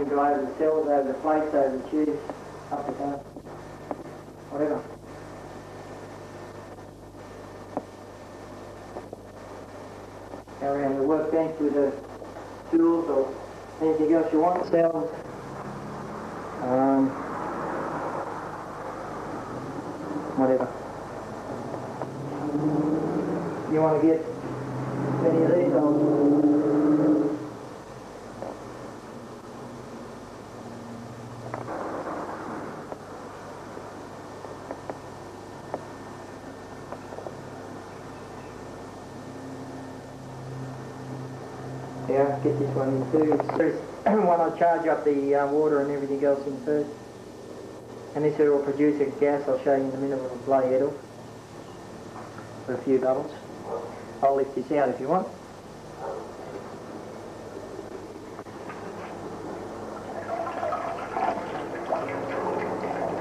running to over the cells, over the plates, over the tubes, up the down, whatever. Go around the workbench with the tools or anything else you want. Cells. Whatever. You want to get many of these on. Yeah, get this one in too. One I'll charge up the water and everything else in first. And this here will produce a gas. I'll show you in a minute when I blow it off. For a few bubbles. I'll lift this out if you want.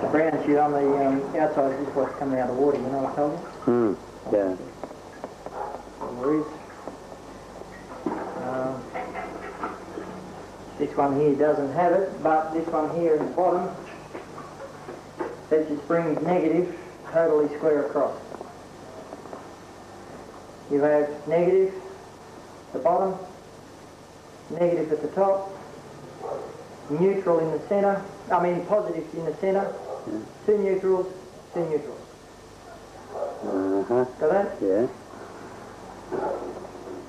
The brown sheet on the outside is what's coming out of the water, you know what I told you? Yeah. There is. This one here doesn't have it, but this one here at the bottom, that just brings negative totally square across. You have negative at the bottom, negative at the top, neutral in the centre, positive in the centre, two neutrals, two neutrals. Got that? Yeah.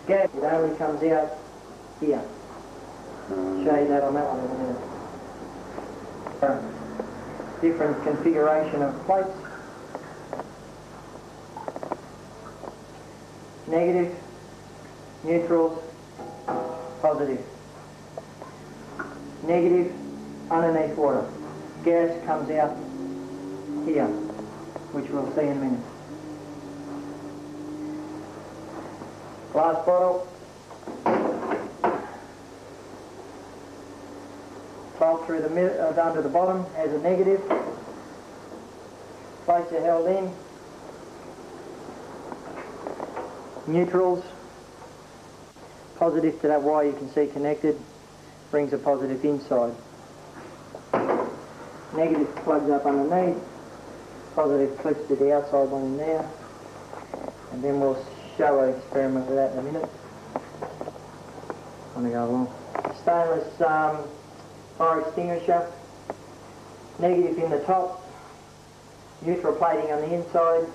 Gas, it only comes out here. Show you that on that one in a minute. Different configuration of plates. Negative, neutrals, positive. Negative, underneath water. Gas comes out here, which we'll see in a minute. Glass bottle. Bolt through the middle, down to the bottom as a negative. Plates are held in. Neutrals. Positive to that wire you can see connected. Brings a positive inside. Negative plugs up underneath. Positive clips to the outside one in there. And then we'll show an experiment with that in a minute. I'm going to go along. Stainless fire extinguisher. Negative in the top. Neutral plating on the inside.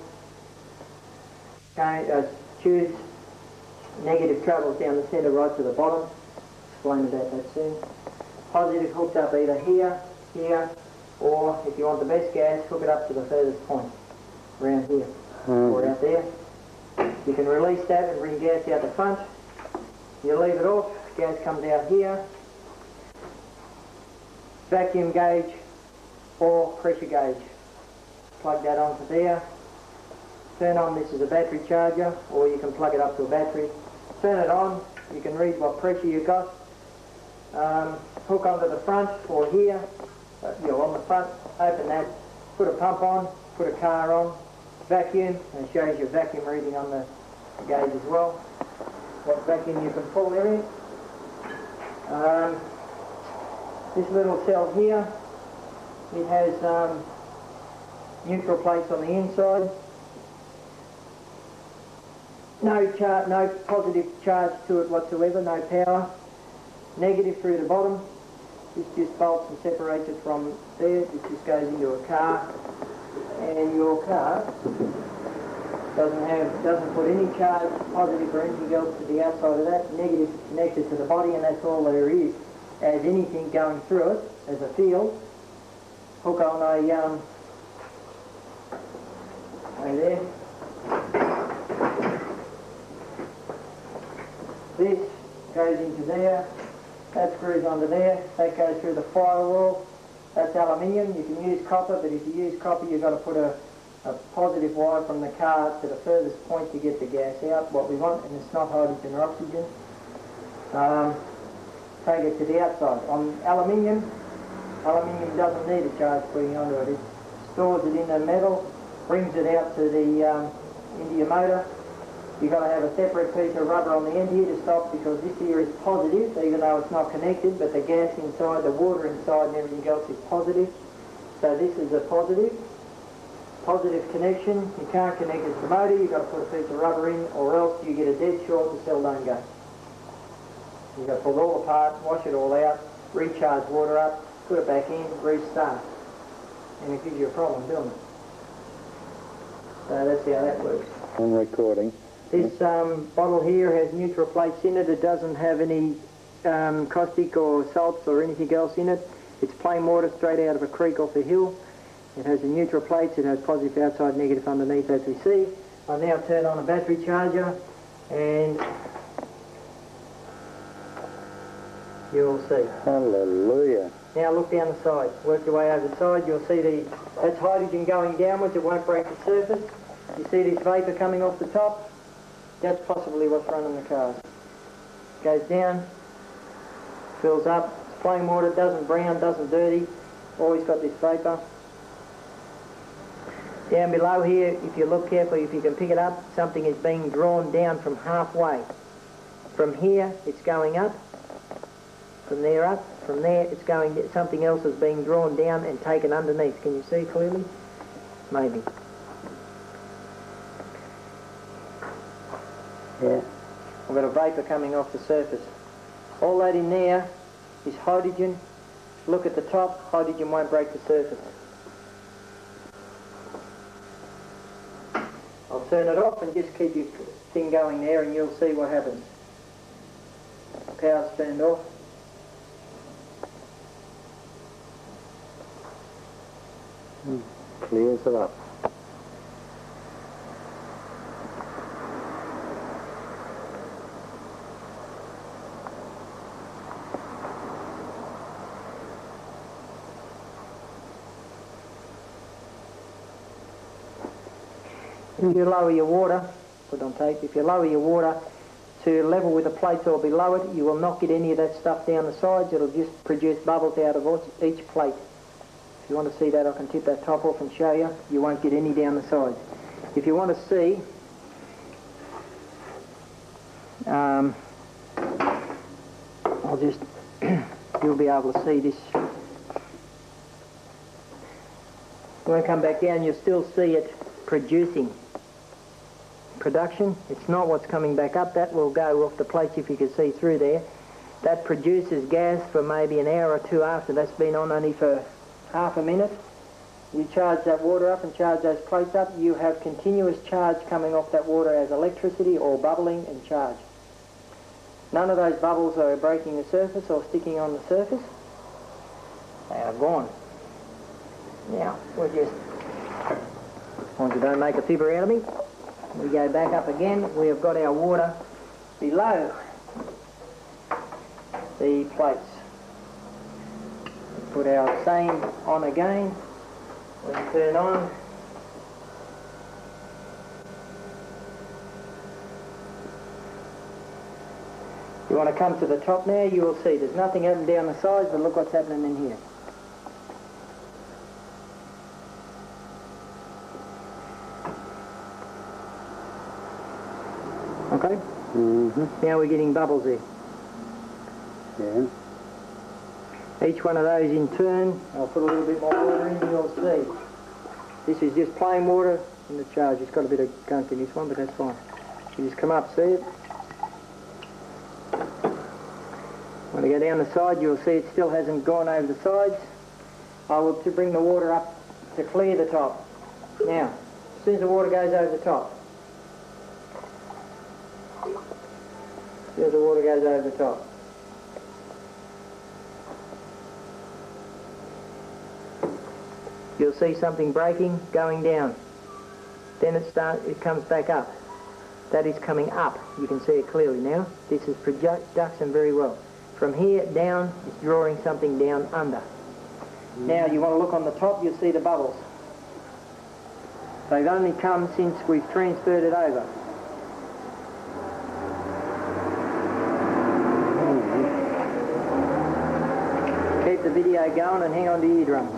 Tubes. Negative travels down the centre right to the bottom. Explain about that soon. Positive hooked up either here, here, or if you want the best gas, hook it up to the furthest point. Around here. Or out there. You can release that and bring gas out the front. You leave it off, gas comes out here. Vacuum gauge or pressure gauge. Plug that onto there. Turn on, this is a battery charger, or you can plug it up to a battery. Turn it on, you can read what pressure you've got. Hook onto the front or here, you're on the front, open that, put a pump on, put a car on, vacuum, and it shows your vacuum reading on the gauge as well. What vacuum you can pull there in. This little cell here, it has neutral plates on the inside. No positive charge to it whatsoever, no power. Negative through the bottom. This just bolts and separates it from there. This just goes into a car, and your car doesn't put any charge, positive or anything else to the outside of that. Negative is connected to the body, and that's all there is. As anything going through it, as a field, hook on a right there. This goes into there, that screws onto there, that goes through the firewall. That's aluminium. You can use copper, but if you use copper you've got to put a positive wire from the car to the furthest point to get the gas out, what we want, and it's not hydrogen or oxygen. Take it to the outside. On aluminium doesn't need a charge putting onto it. It stores it in the metal, brings it out to the into your motor, You've got to have a separate piece of rubber on the end here to stop, because this here is positive, even though it's not connected, but the gas inside, the water inside and everything else is positive. So this is a positive connection. You can't connect it to the motor, you've got to put a piece of rubber in, or else you get a dead short, the cell don't go. You've got to pull it all apart, wash it all out, recharge water up, put it back in, restart. And it gives you a problem doing it. So that's how that works. I'm recording. This bottle here has neutral plates in it. It doesn't have any caustic or salts or anything else in it. It's plain water straight out of a creek off a hill. It has the neutral plates. It has positive outside, negative underneath, as we see. I'll now turn on a battery charger and you'll see. Hallelujah. Now look down the side. Work your way over the side. You'll see that's hydrogen going downwards. It won't break the surface. You see this vapour coming off the top? That's possibly what's running the cars. Goes down, fills up, it's plain water, doesn't brown, doesn't dirty, always got this vapour. Down below here, if you look carefully, if you can pick it up, something is being drawn down from halfway. From here, it's going up, from there up, from there it's going, something else is being drawn down and taken underneath. Can you see clearly? Maybe. Yeah. We've got a vapour coming off the surface. All that in there is hydrogen. Look at the top, hydrogen won't break the surface. I'll turn it off and just keep your thing going there and you'll see what happens. Power's turned off. Clears it up. If you lower your water, put it on tape, if you lower your water to level with the plates or below it, you will not get any of that stuff down the sides. It'll just produce bubbles out of each plate. If you want to see that, I can tip that top off and show you. You won't get any down the sides. If you want to see, I'll just, you'll be able to see this. When I come back down, you'll still see it producing. Production, it's not what's coming back up. That will go off the plates if you can see through there. That produces gas for maybe an hour or two after. That's been on only for half a minute. You charge that water up and charge those plates up. You have continuous charge coming off that water as electricity or bubbling and charge. None of those bubbles are breaking the surface or sticking on the surface. They are gone. Now, we'll just, once you don't make a fibber out of me, we go back up again. We have got our water below the plates. Put our same on again. We turn on. You want to come to the top now, you will see there's nothing happening down the sides, but look what's happening in here. Okay? Mm-hmm. Now we're getting bubbles there. Yeah. Each one of those in turn, I'll put a little bit more water in, you'll see. This is just plain water in the charge. It's got a bit of gunk in this one, but that's fine. You just come up, see it? When I go down the side, you'll see it still hasn't gone over the sides. I will to bring the water up to clear the top. Now, as soon as the water goes over the top, you'll see something breaking, going down. Then it comes back up. That is coming up. You can see it clearly now. This is production very well. From here down, it's drawing something down under. Now you want to look on the top, you'll see the bubbles. They've only come since we've transferred it over. Keep the video going and hang on to your eardrums.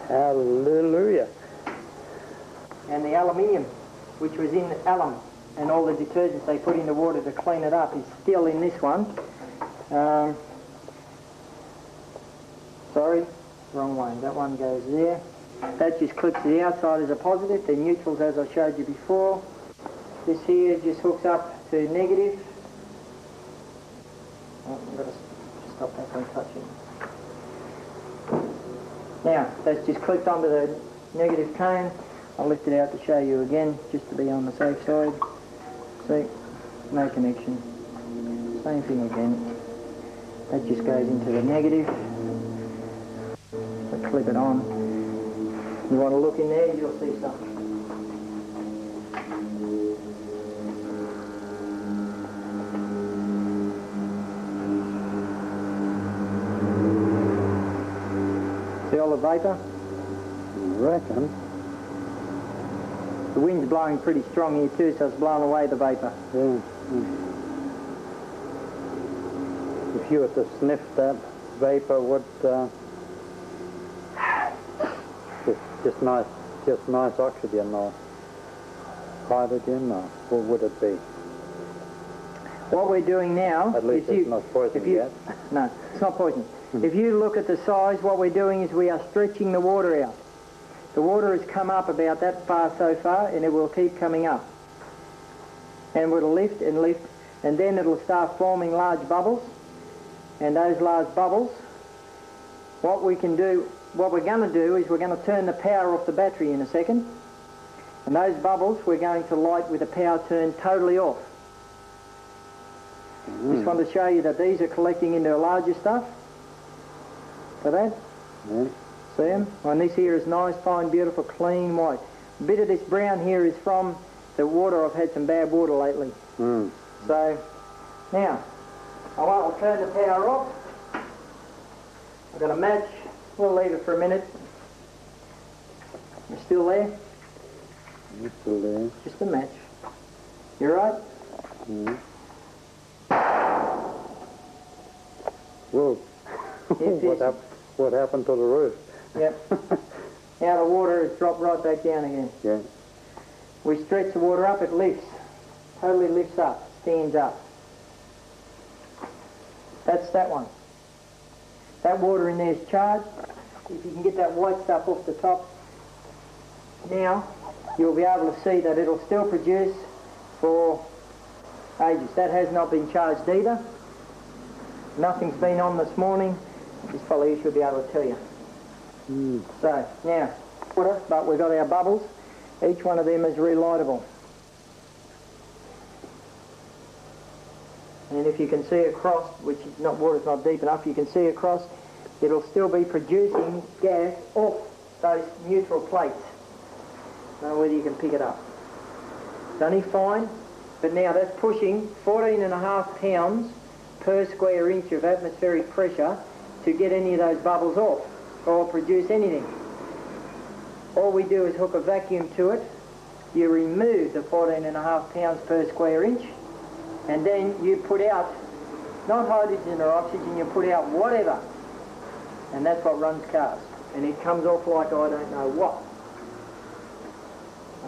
Hallelujah. and the aluminium, which was in alum, and all the detergents they put in the water to clean it up, is still in this one. Sorry, wrong way. That one goes there. That just clips to the outside as a positive. The neutrals, as I showed you before. This here just hooks up to negative. Oh, I've got to stop that from touching. Now, that's just clipped onto the negative cone. I'll lift it out to show you again, just to be on the safe side. See, no connection. Same thing again. That just goes into the negative. So clip it on. You want to look in there, you'll see something. See all the vapour? Reckon. The wind's blowing pretty strong here too, so it's blowing away the vapour. Yeah. If you were to sniff that vapor, would just nice oxygen or hydrogen, or what would it be? What we're doing now, At least it's not poison yet. No, it's not poison. If you look at the size, what we're doing is we are stretching the water out. The water has come up about that far so far, and it will keep coming up. And it'll lift and lift, and then it'll start forming large bubbles. And those large bubbles, what we're going to do is we're going to turn the power off the battery in a second. And those bubbles we're going to light with the power turned totally off. Just want to show you that these are collecting into larger stuff. For that? Yeah. See them? And this here is nice, fine, beautiful, clean white. A bit of this brown here is from the water. I've had some bad water lately. So, now, I'll turn the power off. I've got a match. We'll leave it for a minute. You're still there? You're still there. Just a match. You right? Whoa. What happened to the roof? Yep. Now the water has dropped right back down again. Yeah. We stretch the water up, it lifts. Totally lifts up, stands up. That's that one. That water in there is charged. If you can get that white stuff off the top, now you'll be able to see that it'll still produce for ages. That has not been charged either. Nothing's been on this morning. This fellow here should be able to tell you. So, now, water, but we've got our bubbles. Each one of them is relightable. And if you can see across, which is not, water's not deep enough, you can see across, it'll still be producing gas off those neutral plates. I don't know whether you can pick it up. It's only fine, but now that's pushing 14.5 pounds per square inch of atmospheric pressure to get any of those bubbles off or produce anything. All we do is hook a vacuum to it. You remove the 14.5 pounds per square inch, and then you put out not hydrogen or oxygen, you put out whatever, and that's what runs cars. And it comes off like I don't know what.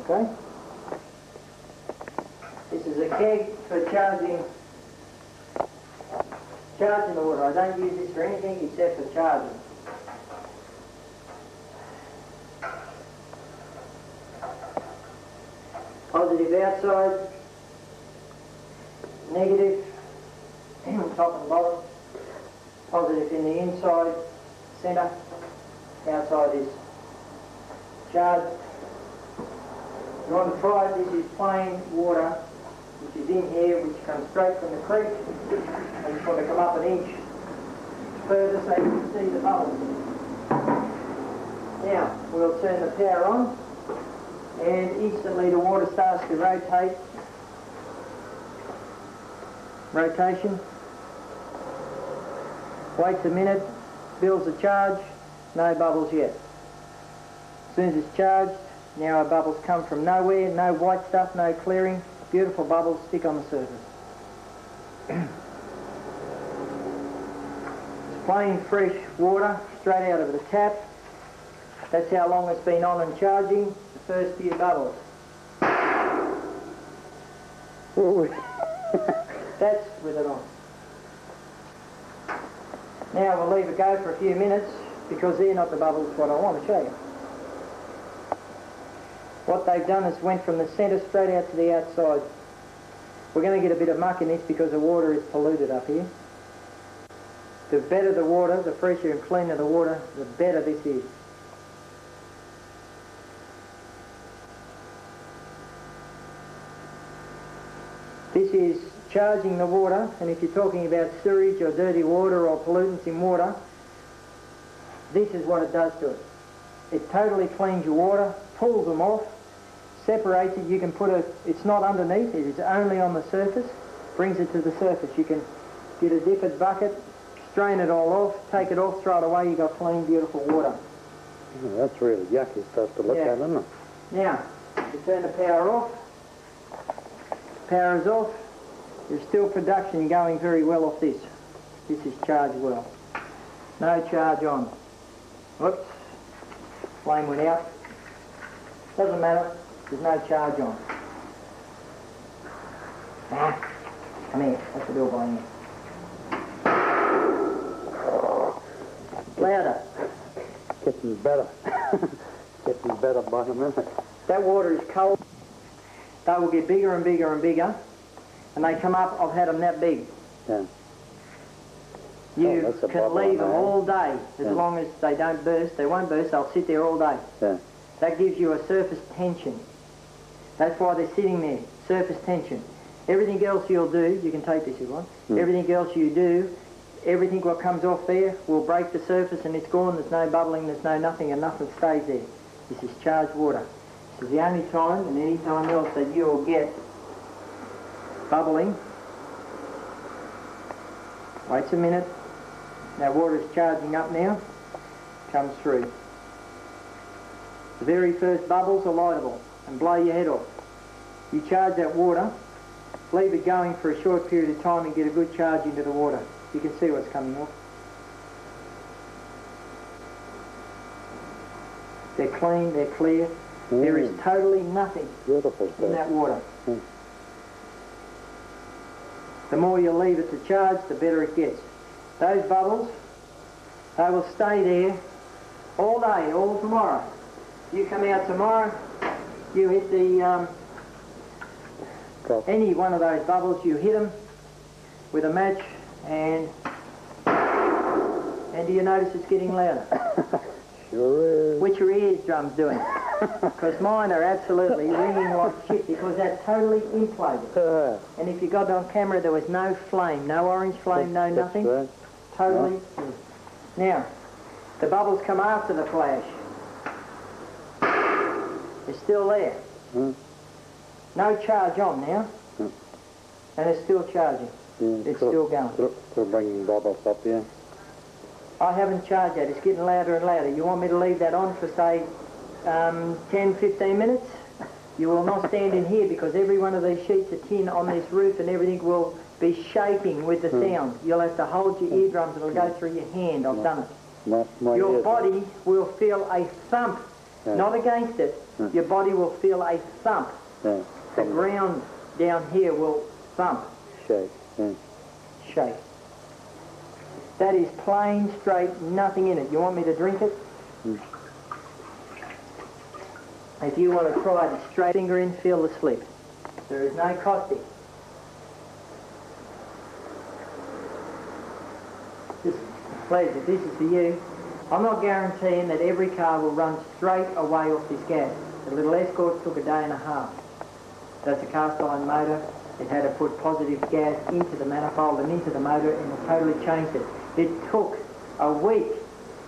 Okay? This is a keg for charging the water. I don't use this for anything except for charging. Positive outside, negative top and bottom, positive in the inside, centre, outside is charged. You want to try it, this is plain water, which is in here, which comes straight from the creek. I just want to come up an inch further so you can see the bubbles. Now, we'll turn the power on, and instantly the water starts to rotate. Rotation. Waits a minute, builds a charge, no bubbles yet. As soon as it's charged, now our bubbles come from nowhere, no white stuff, no clearing, beautiful bubbles stick on the surface. It's plain fresh water, straight out of the tap. That's how long it's been on and charging, the first few bubbles. That's with it on. Now we'll leave it go for a few minutes because they're not the bubbles what I want to show you. What they've done is went from the centre straight out to the outside. We're going to get a bit of muck in this because the water is polluted up here. The better the water, the fresher and cleaner the water, the better this is. This is charging the water, and if you're talking about sewage or dirty water or pollutants in water, this is what it does to it. It totally cleans your water, pulls them off, separates it. You can put it, it's not underneath, it is only on the surface, brings it to the surface. You can get a dippet bucket, strain it all off, take it off, throw it away, you've got clean, beautiful water. Oh, that's really yucky stuff to look at, isn't it? Now, you turn the power off. Power is off. There's still production going very well off this. This is charged well. No charge on. Whoops. Flame went out. Doesn't matter. There's no charge on. Come here. That's the door by here. Louder. Getting better. Getting better by the minute. That water is cold. They will get bigger and bigger and bigger. And they come up, I've had them that big. Yeah. You can leave them all day as long as they don't burst. They won't burst, they'll sit there all day. Yeah. That gives you a surface tension. That's why they're sitting there, surface tension. Everything else you'll do, you can take this if you want, everything else you do, everything what comes off there will break the surface and it's gone, there's no bubbling, there's no nothing, and nothing stays there. This is charged water. This is the only time and any time else that you'll get bubbling. Wait a minute. Now water is charging up now. Comes through. The very first bubbles are lightable and blow your head off. You charge that water, leave it going for a short period of time and get a good charge into the water. You can see what's coming off. They're clean, they're clear. There is totally nothing in that water. The more you leave it to charge, the better it gets. Those bubbles, they will stay there all day, all tomorrow. You come out tomorrow, you hit the, any one of those bubbles, you hit them with a match and do you notice it's getting louder? Sure is. Which your eardrums doing? Because mine are absolutely ringing like shit because they're totally imploded. And if you got it on camera, there was no flame, no orange flame, no nothing. Right. Totally. Now, the bubbles come after the flash. They're still there. No charge on now. And it's still charging. It's still going. Still bringing bubbles up, yeah. I haven't charged that. It's getting louder and louder. You want me to leave that on for, say, 10, 15 minutes? You will not stand in here because every one of these sheets of tin on this roof and everything will be shaking with the sound. You'll have to hold your eardrums. It'll go through your hand. I've done it. Your body will feel a thump, not against it. Your body will feel a thump. The ground down here will thump. Shake. Shake. That is plain, straight, nothing in it. You want me to drink it? If you want to try it, straight finger in, feel the slip. There is no caustic. Just pleasure, this is for you. I'm not guaranteeing that every car will run straight away off this gas. The little Escort took a day and a half. That's a cast iron motor. It had to put positive gas into the manifold and into the motor and it totally changed it. It took a week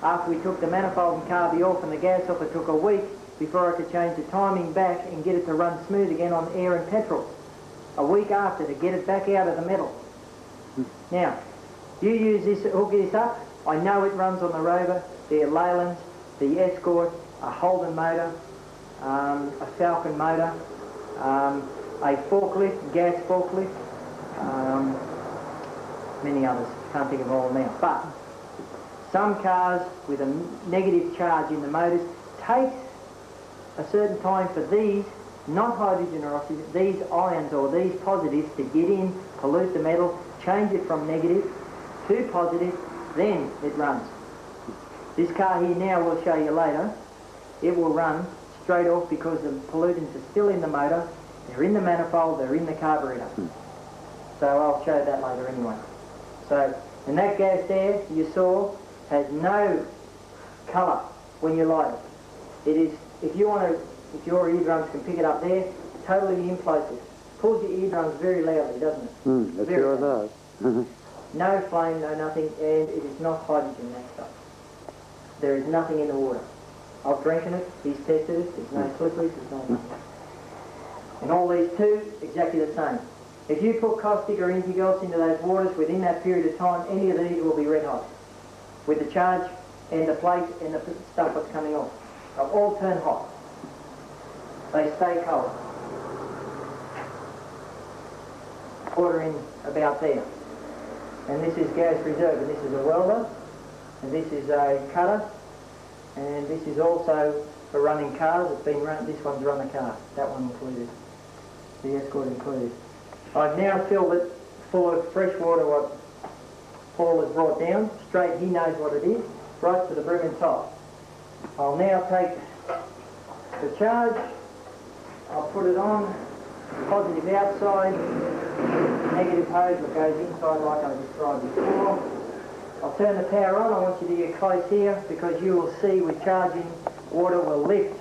after we took the manifold and carby off and the gas off. It took a week before I could change the timing back and get it to run smooth again on air and petrol. A week after to get it back out of the metal. Now, you use this, hook this up. I know it runs on the Rover, the Leylands, the Escort, a Holden motor, a Falcon motor, a forklift, gas forklift, many others, can't think of all now. But some cars with a negative charge in the motors takes a certain time for these, not hydrogen or oxygen, these ions or these positives to get in, pollute the metal, change it from negative to positive, then it runs. This car here now, we'll show you later, it will run straight off because the pollutants are still in the motor, they're in the manifold, they're in the carburetor. So I'll show that later anyway. So, and that gas there, you saw, has no colour when you light it. It is, if you want to, if your eardrums can pick it up there, totally implosive. Pulls your eardrums very loudly, doesn't it? It sure does. No flame, no nothing, and it is not hydrogen, that stuff. There is nothing in the water. I've drinking it, he's tested it, there's no slippery, there's no nothing. And all these two, exactly the same. If you put caustic or anything else into those waters within that period of time, any of these will be red hot. With the charge and the plate and the stuff that's coming off. They'll all turn hot. They stay cold. Water in about there. And this is gas reserve, and this is a welder, and this is a cutter, and this is also for running cars. It's been run, this one's run a car, that one included. The escort included. I've now filled it full of fresh water what Paul has brought down, straight, he knows what it is, right to the brim and top. I'll now take the charge, I'll put it on, positive outside, negative hose that goes inside like I described before. I'll turn the power on. I want you to get close here because you will see with charging, water will lift,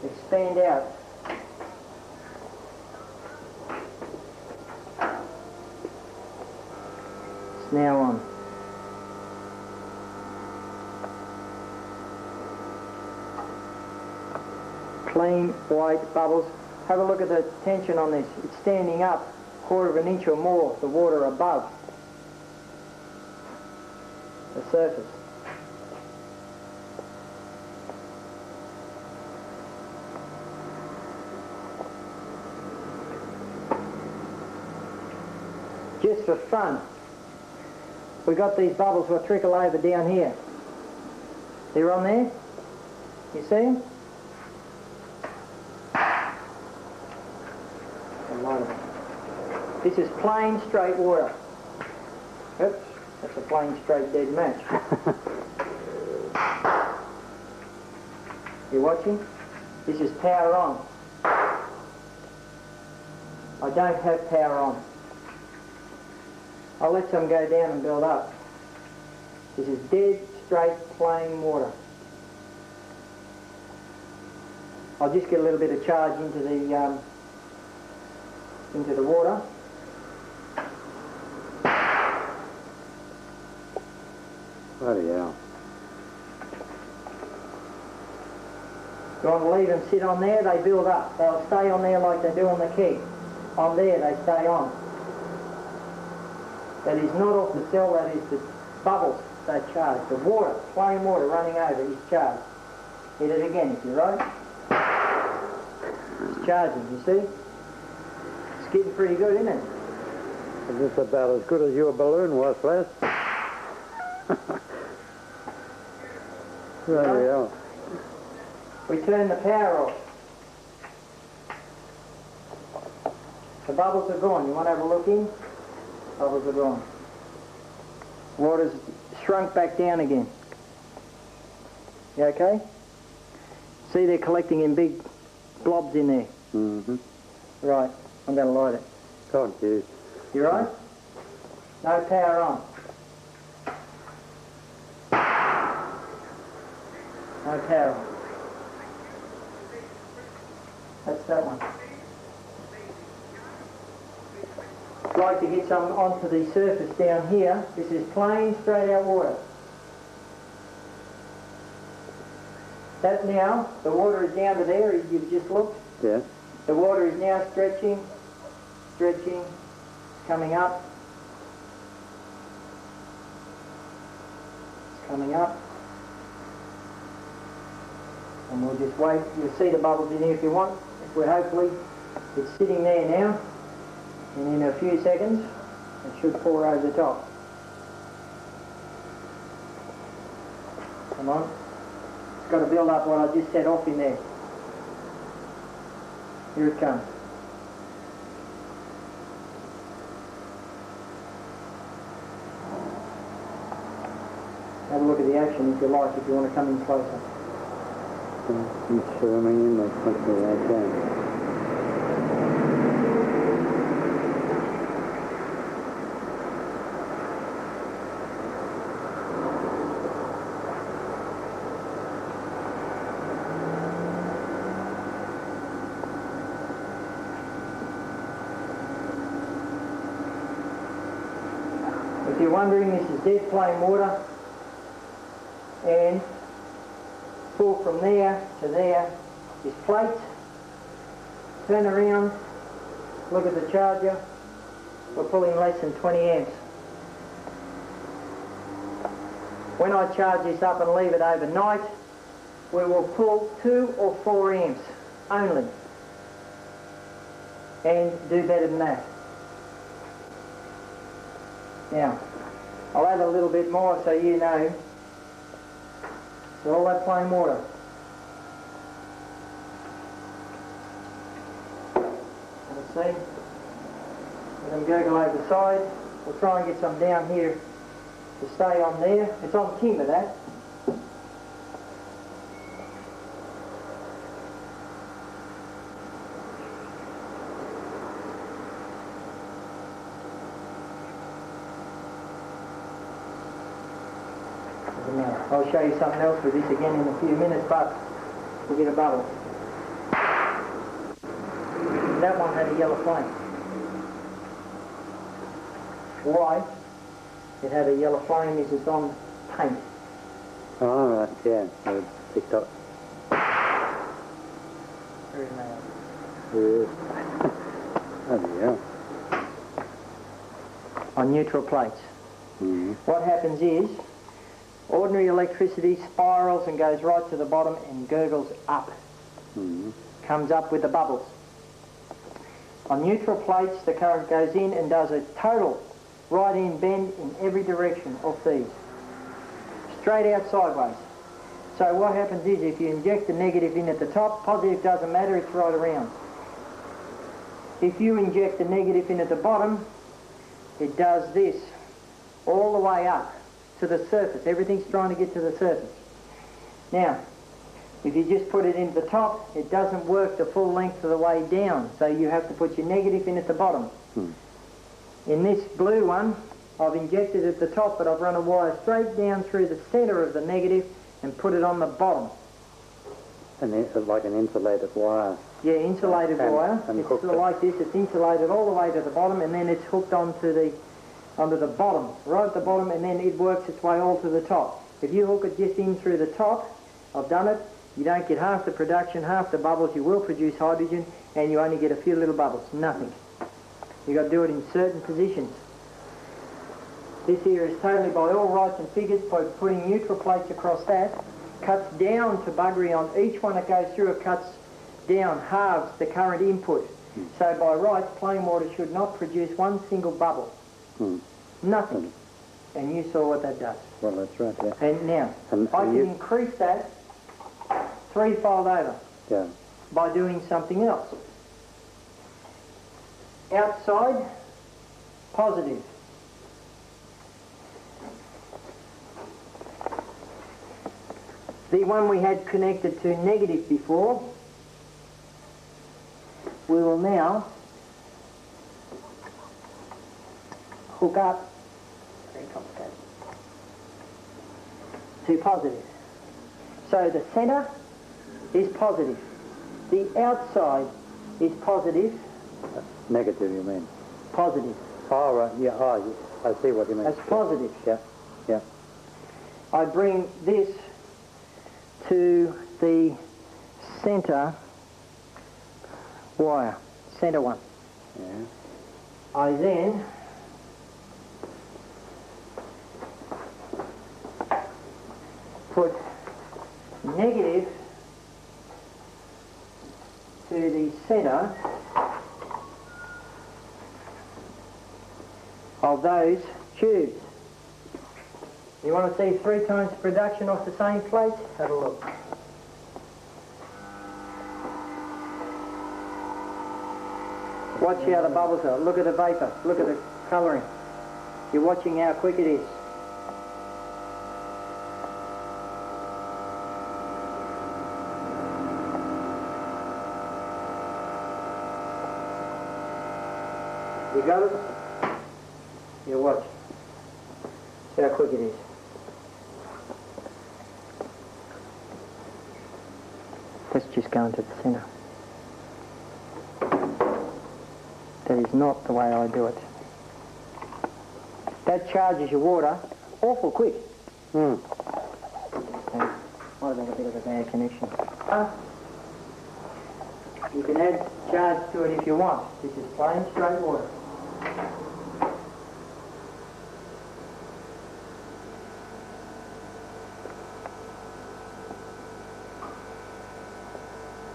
expand out. It's now on. Clean white bubbles. Have a look at the tension on this. It's standing up 1/4 of an inch or more, the water above the surface. Just for fun, we got these bubbles will trickle over down here. They're on there. You see them? This is plain straight water. Oops, that's a plain straight dead match. You watching? This is power on. I don't have power on. I'll let some go down and build up. This is dead straight plain water. I'll just get a little bit of charge into the water. Bloody hell. You want to leave them sit on there, they build up. They'll stay on there like they do on the keg. On there they stay on. That is not off the cell, that is the bubbles they charge. The water, plain water running over is charged. Hit it again if you're right. It's charging, you see? It's getting pretty good, isn't it? Is this about as good as your balloon was, Les? There we are. We turn the power off. The bubbles are gone. You want to have a look in? Bubbles are gone. Water's shrunk back down again. You okay? See, they're collecting in big blobs in there. Mm-hmm. Right, I'm going to light it. Thank you. You right? No power on. No power on. That's that one. I'd like to get some onto the surface down here. This is plain, straight out water. That now, the water is down to there, you've just looked. Yeah. The water is now stretching, stretching, coming up. It's coming up. And we'll just wait. You'll see the bubbles in here if you want. We're hopefully, it's sitting there now. And in a few seconds, it should pour over the top. Come on. It's got to build up what I just set off in there. Here it comes. Have a look at the action if you like, if you want to come in closer. I'm swimming in the country like that. If you're wondering, this is dead plain water, and pull from there to there is plates. Turn around, look at the charger. We're pulling less than 20 amps. When I charge this up and leave it overnight, we will pull 2 or 4 amps only, and do better than that. Now, I'll add a little bit more so you know. So all that plain water. Let's see. Let them gurgle over the side. We'll try and get some down here to stay on there. It's on timber, that. I'll show you something else with this again in a few minutes, but we'll get a bubble. That one had a yellow flame. Why it had a yellow flame is it's on paint. Oh, right, yeah. So it's picked up. Very loud. Yes. Oh, yeah. On neutral plates. Mm-hmm. What happens is, ordinary electricity spirals and goes right to the bottom and gurgles up. Mm-hmm. Comes up with the bubbles. On neutral plates, the current goes in and does a total right-hand bend in every direction of these. Straight out sideways. So what happens is, if you inject the negative in at the top, positive doesn't matter, it's right around. If you inject the negative in at the bottom, it does this all the way up to the surface. Everything's trying to get to the surface. Now, if you just put it into the top, it doesn't work the full length of the way down, so you have to put your negative in at the bottom. In this blue one, I've injected at the top, but I've run a wire straight down through the centre of the negative and put it on the bottom. And it's like an insulated wire. Yeah, insulated wire. And It's like this. It's insulated all the way to the bottom, and then it's hooked onto the bottom, right at the bottom, and then it works its way all to the top. If you hook it just in through the top, I've done it, you don't get half the production, half the bubbles. You will produce hydrogen, and you only get a few little bubbles, nothing. You've got to do it in certain positions. This here is totally by all rights and figures, by putting neutral plates across that, cuts down to buggery on each one that goes through. It cuts down, halves the current input. So by rights, plain water should not produce one single bubble. Nothing. And you saw what that does. Well, that's right, yeah. And now, I can increase that threefold over by doing something else. Outside, positive. The one we had connected to negative before, we will now hook up, very complicated, to positive. So the centre is positive. The outside is positive. Negative, you mean? Positive. Oh, right, yeah, oh, I see what you mean. That's positive. Yeah, yeah. I bring this to the centre wire, centre one. Yeah. I then put negative to the centre of those tubes. You want to see 3 times production off the same plate? Have a look. Watch how the bubbles are. Look at the vapour. Look at the colouring. You're watching how quick it is. You got it? You watch. See how quick it is. Let's just go into the centre. That is not the way I do it. That charges your water awful quick. Might have been a bit of a bad connection. You can add charge to it if you want. This is plain straight water.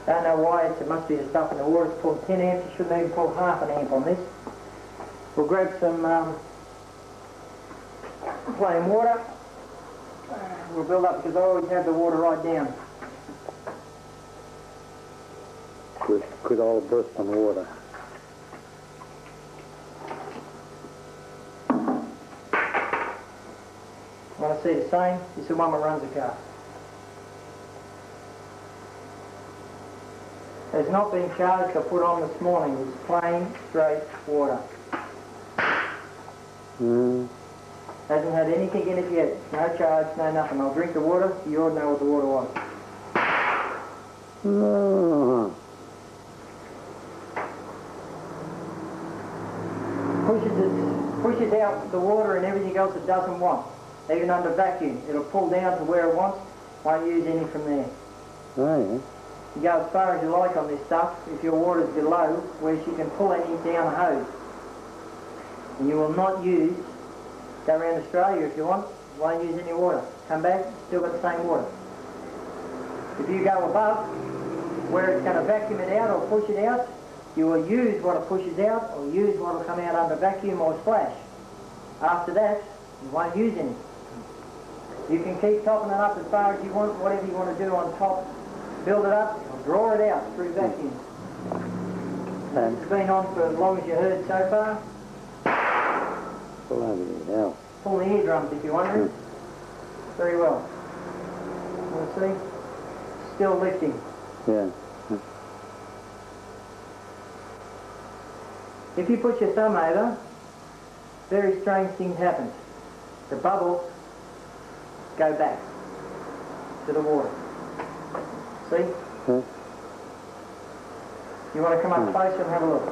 Don't know why it must be the stuff in the water. It's pulled 10 amps. You shouldn't even pull half an amp on this. We'll grab some plain water. We'll build up because I always have the water right down. Good old Bristol water. Want to see the same? This is the one that runs the car. Has not been charged or put on this morning. It's plain, straight water. Hasn't had anything in it yet. No charge, no nothing. I'll drink the water. You ought to know what the water was. Pushes out the water and everything else it doesn't want. Even under vacuum. It'll pull down to where it wants. Won't use any from there. Oh, yeah. You go as far as you like on this stuff if your water's below where she can pull any down a hose. And you will not use, go around Australia if you want, won't use any water. Come back, still got the same water. If you go above where it's going to vacuum it out or push it out, you will use what it pushes out or use what will come out under vacuum or splash. After that, you won't use any. You can keep topping it up as far as you want, whatever you want to do on top. Build it up, draw it out through vacuum. It's been on for as long as you heard so far. Pull the eardrums if you're wondering. Very well. Want to see? Still lifting. Yeah. If you put your thumb over, very strange things happen. The bubbles go back to the water. See? You want to come up closer and have a look?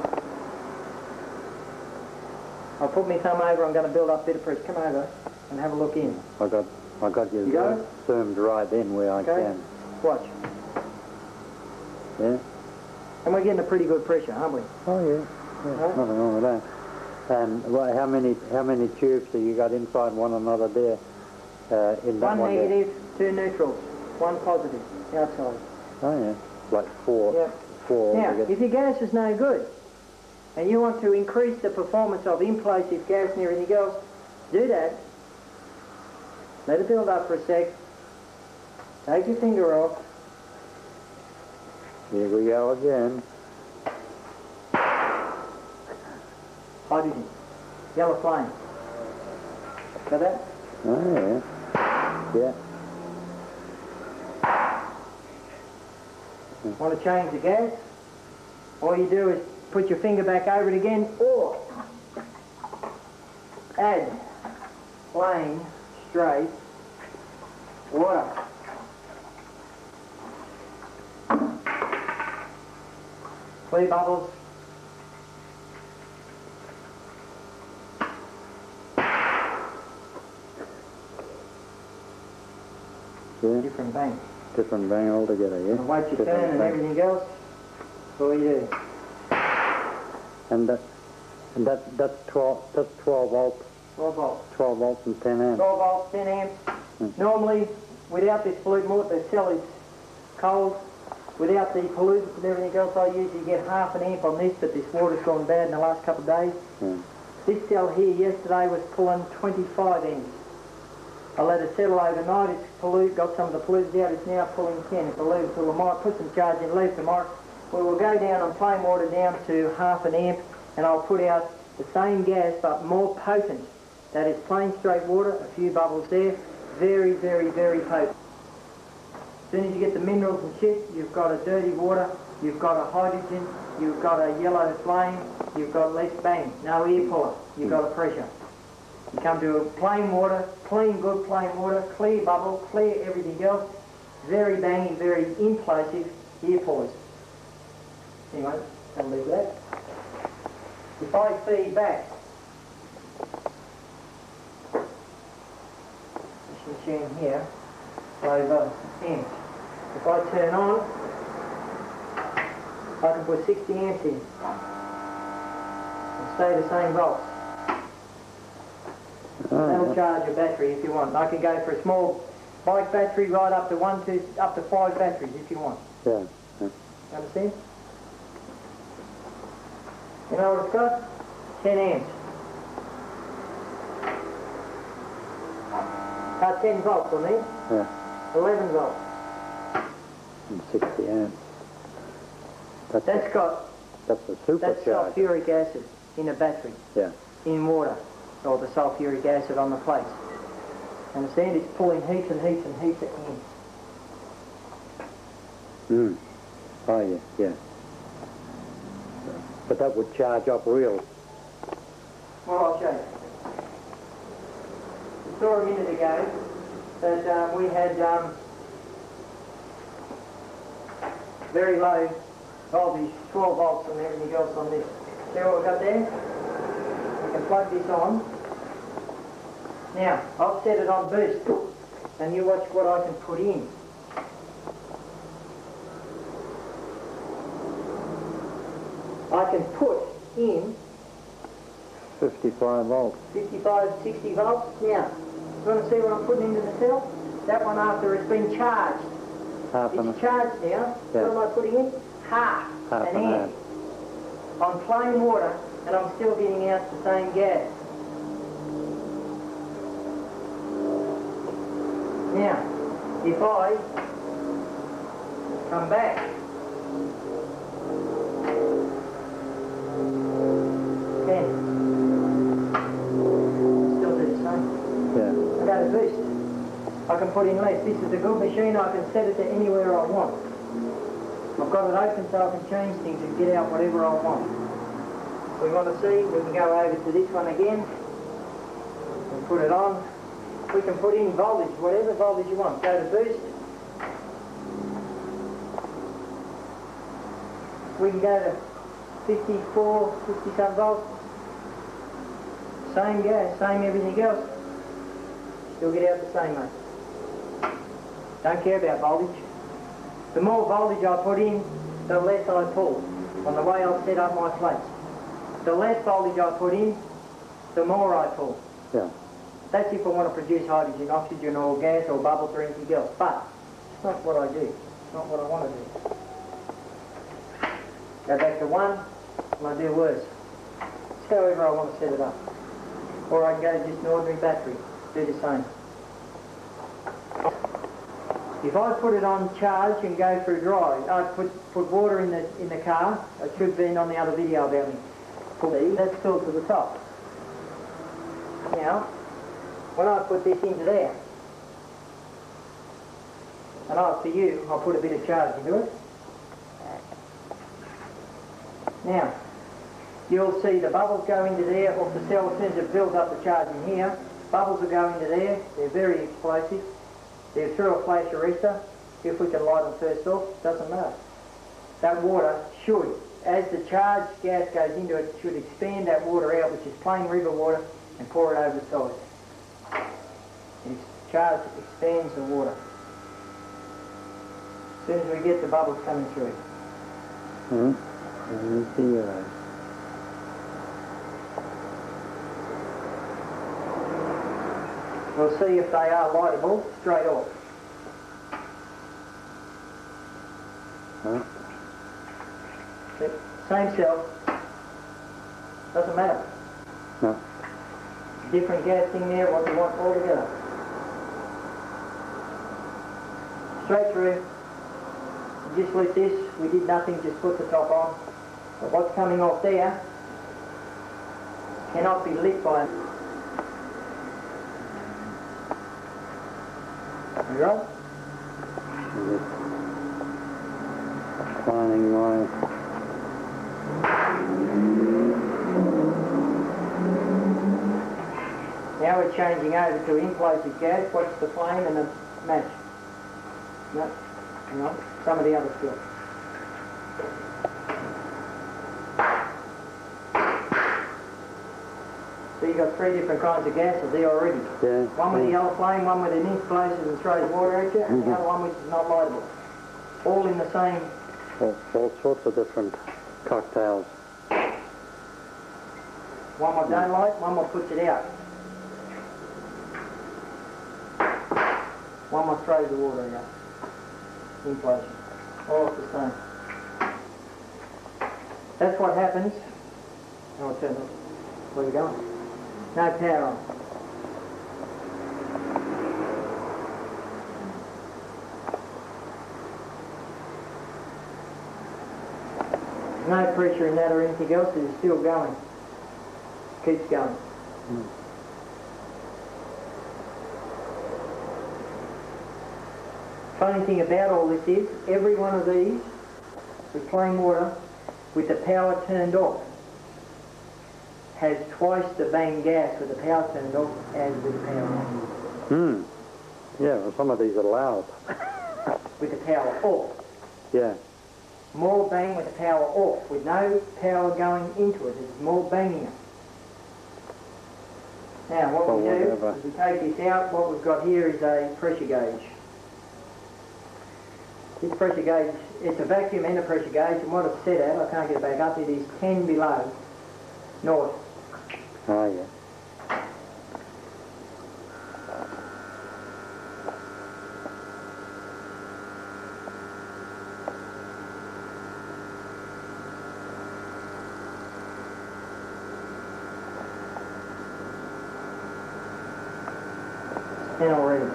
I'll put my thumb over, I'm going to build up a bit of pressure. Come over and have a look in. I got you zoomed right in where I can. Watch. Yeah? And we're getting a pretty good pressure, aren't we? Oh, yeah. Nothing wrong with that. And how many tubes have you got inside one another there? In that one negative, two neutrals, one positive outside. Oh yeah, like four. Yeah. Four. Now, if your gas is no good, and you want to increase the performance of in-place gas and everything else, do that. Let it build up for a sec. Take your finger off. Here we go again. Hydrogen. Yellow flame. Got that? Oh yeah. Yeah. Want to change the gas? All you do is put your finger back over it again, or add plain, straight water. 3 bubbles. Yeah. Different bang. Different bang altogether, yeah? And wait your turn and everything else. That's all you do. And that's 12 volts. 12 volts. 12 volts and 10 amps. 12 volts, 10 amps. Normally, without this pollutant, the cell is cold. Without the pollutants and everything else, I usually get half an amp on this, but this water's gone bad in the last couple of days. This cell here yesterday was pulling 25 amps. I let it settle overnight, it's got some of the pollutants out, it's now pulling 10. If I leave it till tomorrow, put some charge in, leave tomorrow, we will go down on plain water down to 1/2 amp, and I'll put out the same gas but more potent. That is plain straight water, a few bubbles there, very, very, very potent. As soon as you get the minerals and shit, you've got a dirty water, you've got a hydrogen, you've got a yellow flame, you've got less bang, no air puller, you've got a pressure. You come to a plain water, clean, good plain water, clear bubble, clear everything else, very bangy, very implosive ear pullers. Anyway, I'll leave that. If I feed back this machine here, over amps. If I turn on, I can put 60 amps in and stay the same volts. That'll charge your battery if you want. I can go for a small bike battery right up to 5 batteries if you want. Yeah. Understand? You know what it's got? 10 amps. 10 volts on there. Yeah. 11 volts. And 60 amps. That's a supercharger. That's sulfuric acid in a battery. Yeah. In water. Or the sulfuric acid on the plates. Understand? It's pulling heaps and heaps and heaps of amps. Oh yeah, yeah. But that would charge up real. Well, I'll show you. We saw a minute ago that we had very low voltage, 12 volts and everything else on this. See what we've got there? We can plug this on. Now, I've set it on boost, and you watch what I can put in. I can put in 55 volts. 55, 60 volts. Now, you want to see what I'm putting into the cell? That one after it's been charged. It's charged now. Yeah. What am I putting in? Half an amp. On plain water, and I'm still getting out the same gas. Now, if I come back, still do the same. Yeah. I go to boost. I can put in less. This is a good machine. I can set it to anywhere I want. I've got it open so I can change things and get out whatever I want. We want to see, we can go over to this one again and put it on. We can put in voltage, whatever voltage you want. Go to boost. We can go to 54, 50 some volts. Same gas, same everything else. Still get out the same, mate. Don't care about voltage. The more voltage I put in, the less I pull on the way I've set up my plates. The less voltage I put in, the more I pull. Yeah. That's if I want to produce hydrogen, oxygen or gas or bubbles or anything else. But it's not what I do. It's not what I want to do. Go back to 1 and I do worse. It's however I want to set it up. Or I can go to just an ordinary battery. Do the same. If I put it on charge and go through dry, I put water in the car. It should have been on the other video about me. That's filled to the top. Now, when I put this into there, and for you, I'll put a bit of charge into it. Now, you'll see the bubbles go into there off the cell as soon as it builds up the charge in here. Bubbles will go into there. They're very explosive. They're through a flash arrestor. If we can light them first off, doesn't matter. That water should, as the charged gas goes into it, should expand that water out, which is plain river water, and pour it over the side. It's charged, expands the water. As soon as we get the bubbles coming through. We'll see if they are lightable straight off. Same cell. Doesn't matter. No. Different gas in there, what we want altogether. Straight through. You just lit this, we did nothing, just put the top on. But what's coming off there cannot be lit by it. You right? Finding my... Now we're changing over to implosive gas. Watch the flame and the match. No, hang on. Some of the other still. So you've got 3 different kinds of gases there already. Yeah. One with the yellow flame, one with an explosive and throws water at you, and the other one which is not lightable. All in the same... All sorts of different cocktails. One more don't light, one more puts it out. One more throws the water out. Implosion. All the same. That's what happens. Oh, turn it. Where are we going? No power on. No pressure in that or anything else, it's still going. Keeps going. Funny thing about all this is, every one of these with plain water with the power turned off has twice the bang gas with the power turned off as with the power on. Yeah, well, some of these are loud. With the power off. Yeah. More bang with the power off, with no power going into it. There's more banging. Now what we do is we take this out. What we've got here is a pressure gauge. This pressure gauge, it's a vacuum and a pressure gauge, and what it's set at, I can't get it back up, it is 10 below north. Oh, yeah. And already.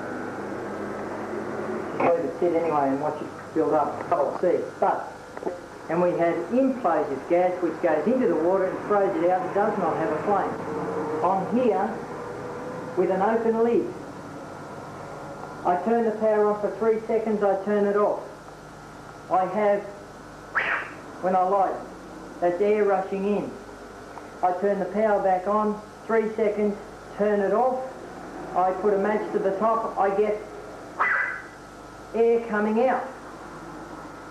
Just leave it sit anyway and watch it build up. I'll see. And we had implosive gas which goes into the water and throws it out and does not have a flame. On here, with an open lid, I turn the power on for 3 seconds, I turn it off. I have, when I light, that's air rushing in. I turn the power back on, 3 seconds, turn it off. I put a match to the top, I get air coming out.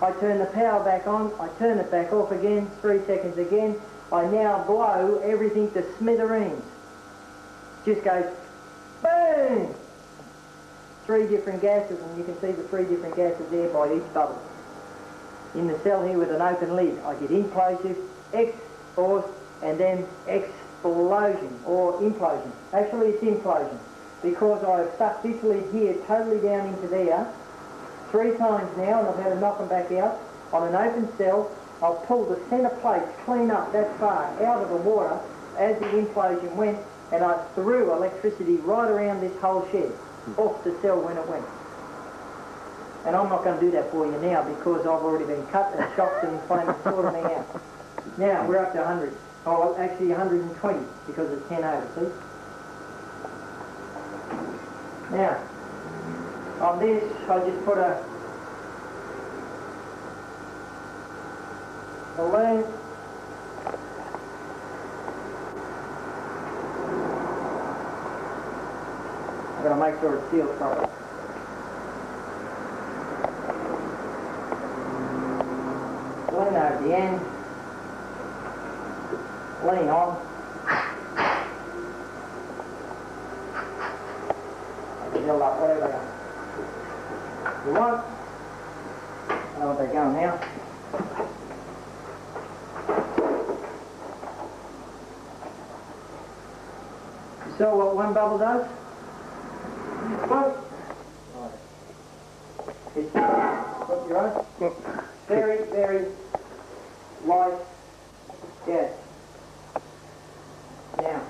I turn the power back on, I turn it back off again, 3 seconds again. I now blow everything to smithereens. Just goes boom! 3 different gases, and you can see the 3 different gases there by each bubble. In the cell here with an open lid, I get implosive, exhaust, and then explosion or implosion. Actually it's implosion, because I've stuck this lid here totally down into there 3 times now, and I've had to knock them back out. On an open cell, I'll pull the centre plates clean up that far out of the water as the implosion went, and I threw electricity right around this whole shed, off the cell when it went. And I'm not going to do that for you now because I've already been cut and shocked and flaming sorting me out. Now we're up to 100. Oh, actually 120 because it's 10 over, see? Now, on this, I just put a balloon. I've got to make sure it's sealed properly. Balloon over the end. Lean on. Build up whatever you want. I know what they're going now. You saw what one bubble does? One. It's what you're on. Very, very light gas. Now,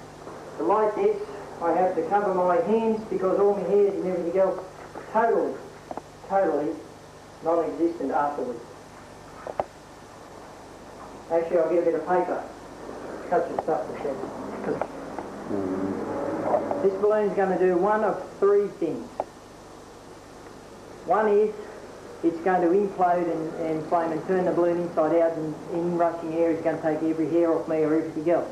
to light this, I have to cover my hands because all my hairs and everything else totally non-existent afterwards. Actually, I'll get a bit of paper. Cut your stuff to shed. This balloon's going to do one of three things. One is it's going to implode and flame and turn the balloon inside out, and in rushing air it's going to take every hair off me or everything else.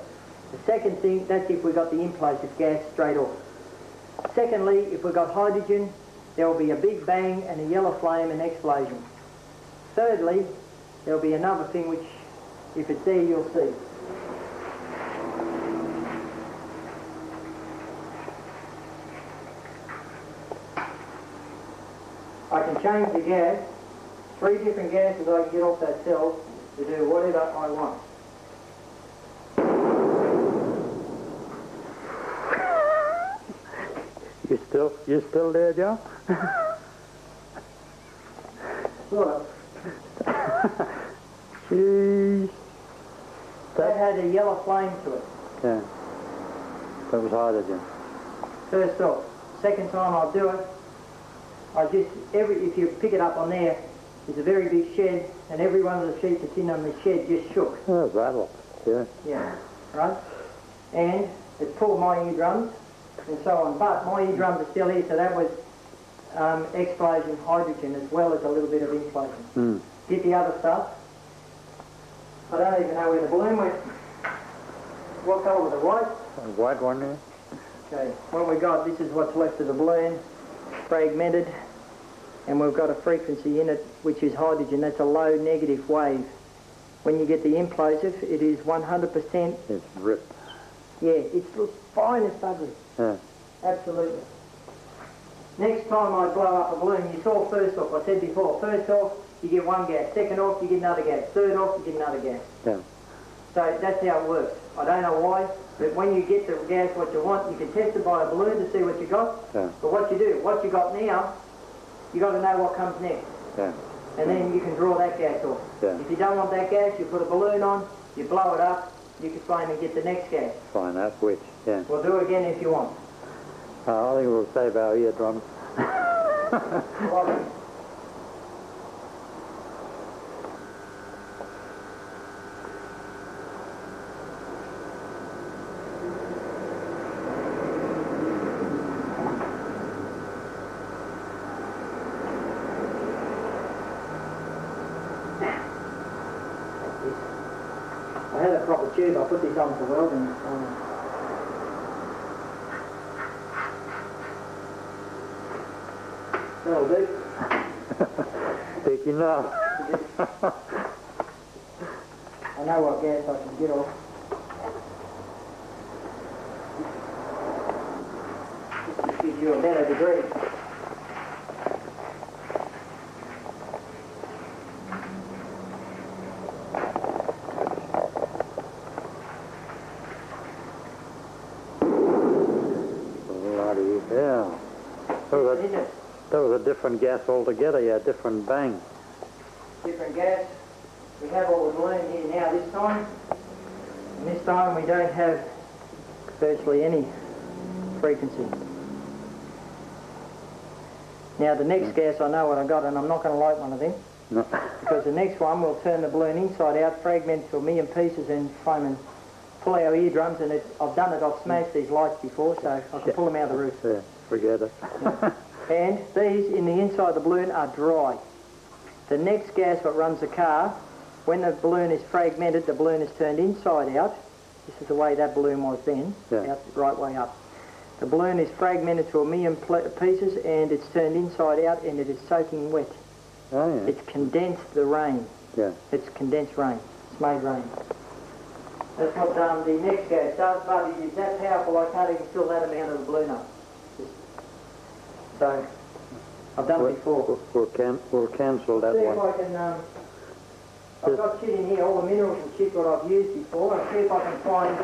The second thing, that's if we got the implosive gas straight off. Secondly, if we've got hydrogen, there will be a big bang and a yellow flame and explosion. Thirdly, there will be another thing which, if it's there, you'll see. I can change the gas, 3 different gases I can get off that cell to do whatever I want. You still there, Joe? Sort of. Jeez. That had a yellow flame to it. Yeah. That was hydrogen. First off. Second time I'll do it, if you pick it up on there, there's a very big shed, and every one of the sheets that's in on the shed just shook. Oh, rattled. Yeah. Yeah. Right? And it pulled my eardrums and so on. But my eardrums are still here, so that was explosion hydrogen as well as a little bit of implosion. Get the other stuff. I don't even know where the balloon went. What colour was it? White? A white one there. Okay, what we got, this is what's left of the balloon, fragmented, and we've got a frequency in it which is hydrogen. That's a low negative wave. When you get the implosive, it is 100%. It's ripped. Yeah, it's the finest ugly. Yeah. Absolutely. Next time I blow up a balloon, you saw first off, I said before, first off, you get one gas. Second off, you get another gas. Third off, you get another gas. Yeah. So that's how it works. I don't know why, but when you get the gas what you want, you can test it by a balloon to see what you got. Yeah. But what you got now, you got to know what comes next. Yeah. And then you can draw that gas off. Yeah. If you don't want that gas, you put a balloon on, you blow it up, you can flame and get the next gas. Find out which, yeah. We'll do it again if you want. I think we'll save our eardrums. I had a proper tube, I put this on for welding. That'll do. Big enough. I know what gas I can get off. This gives you a better degree. Bloody hell. That was a different gas altogether, yeah, different bang. Different gas. We have all the balloon here now this time. And this time we don't have virtually any frequency. Now the next gas, I know what I got, and I'm not going to light one of them. No. Because the next one will turn the balloon inside out, fragment to a million pieces, and flame and pull our eardrums. And I've done it, I've smashed these lights before, so I can pull them out of the roof. Yeah, forget it. Yeah. And these in the inside of the balloon are dry. The next gas that runs the car, when the balloon is fragmented, the balloon is turned inside out. This is the way that balloon was then, yeah. Out, right way up. The balloon is fragmented to a million pieces, and it's turned inside out, and it is soaking wet. Oh, yeah. It's condensed the rain. Yeah. It's condensed rain. It's made rain. That's what the next gas does, but it is that powerful I can't even fill that amount of the balloon up. So, I've done it before. We'll cancel that See one. if I can, I've got shit in here, all the minerals and shit what I've used before. I'll see if I can find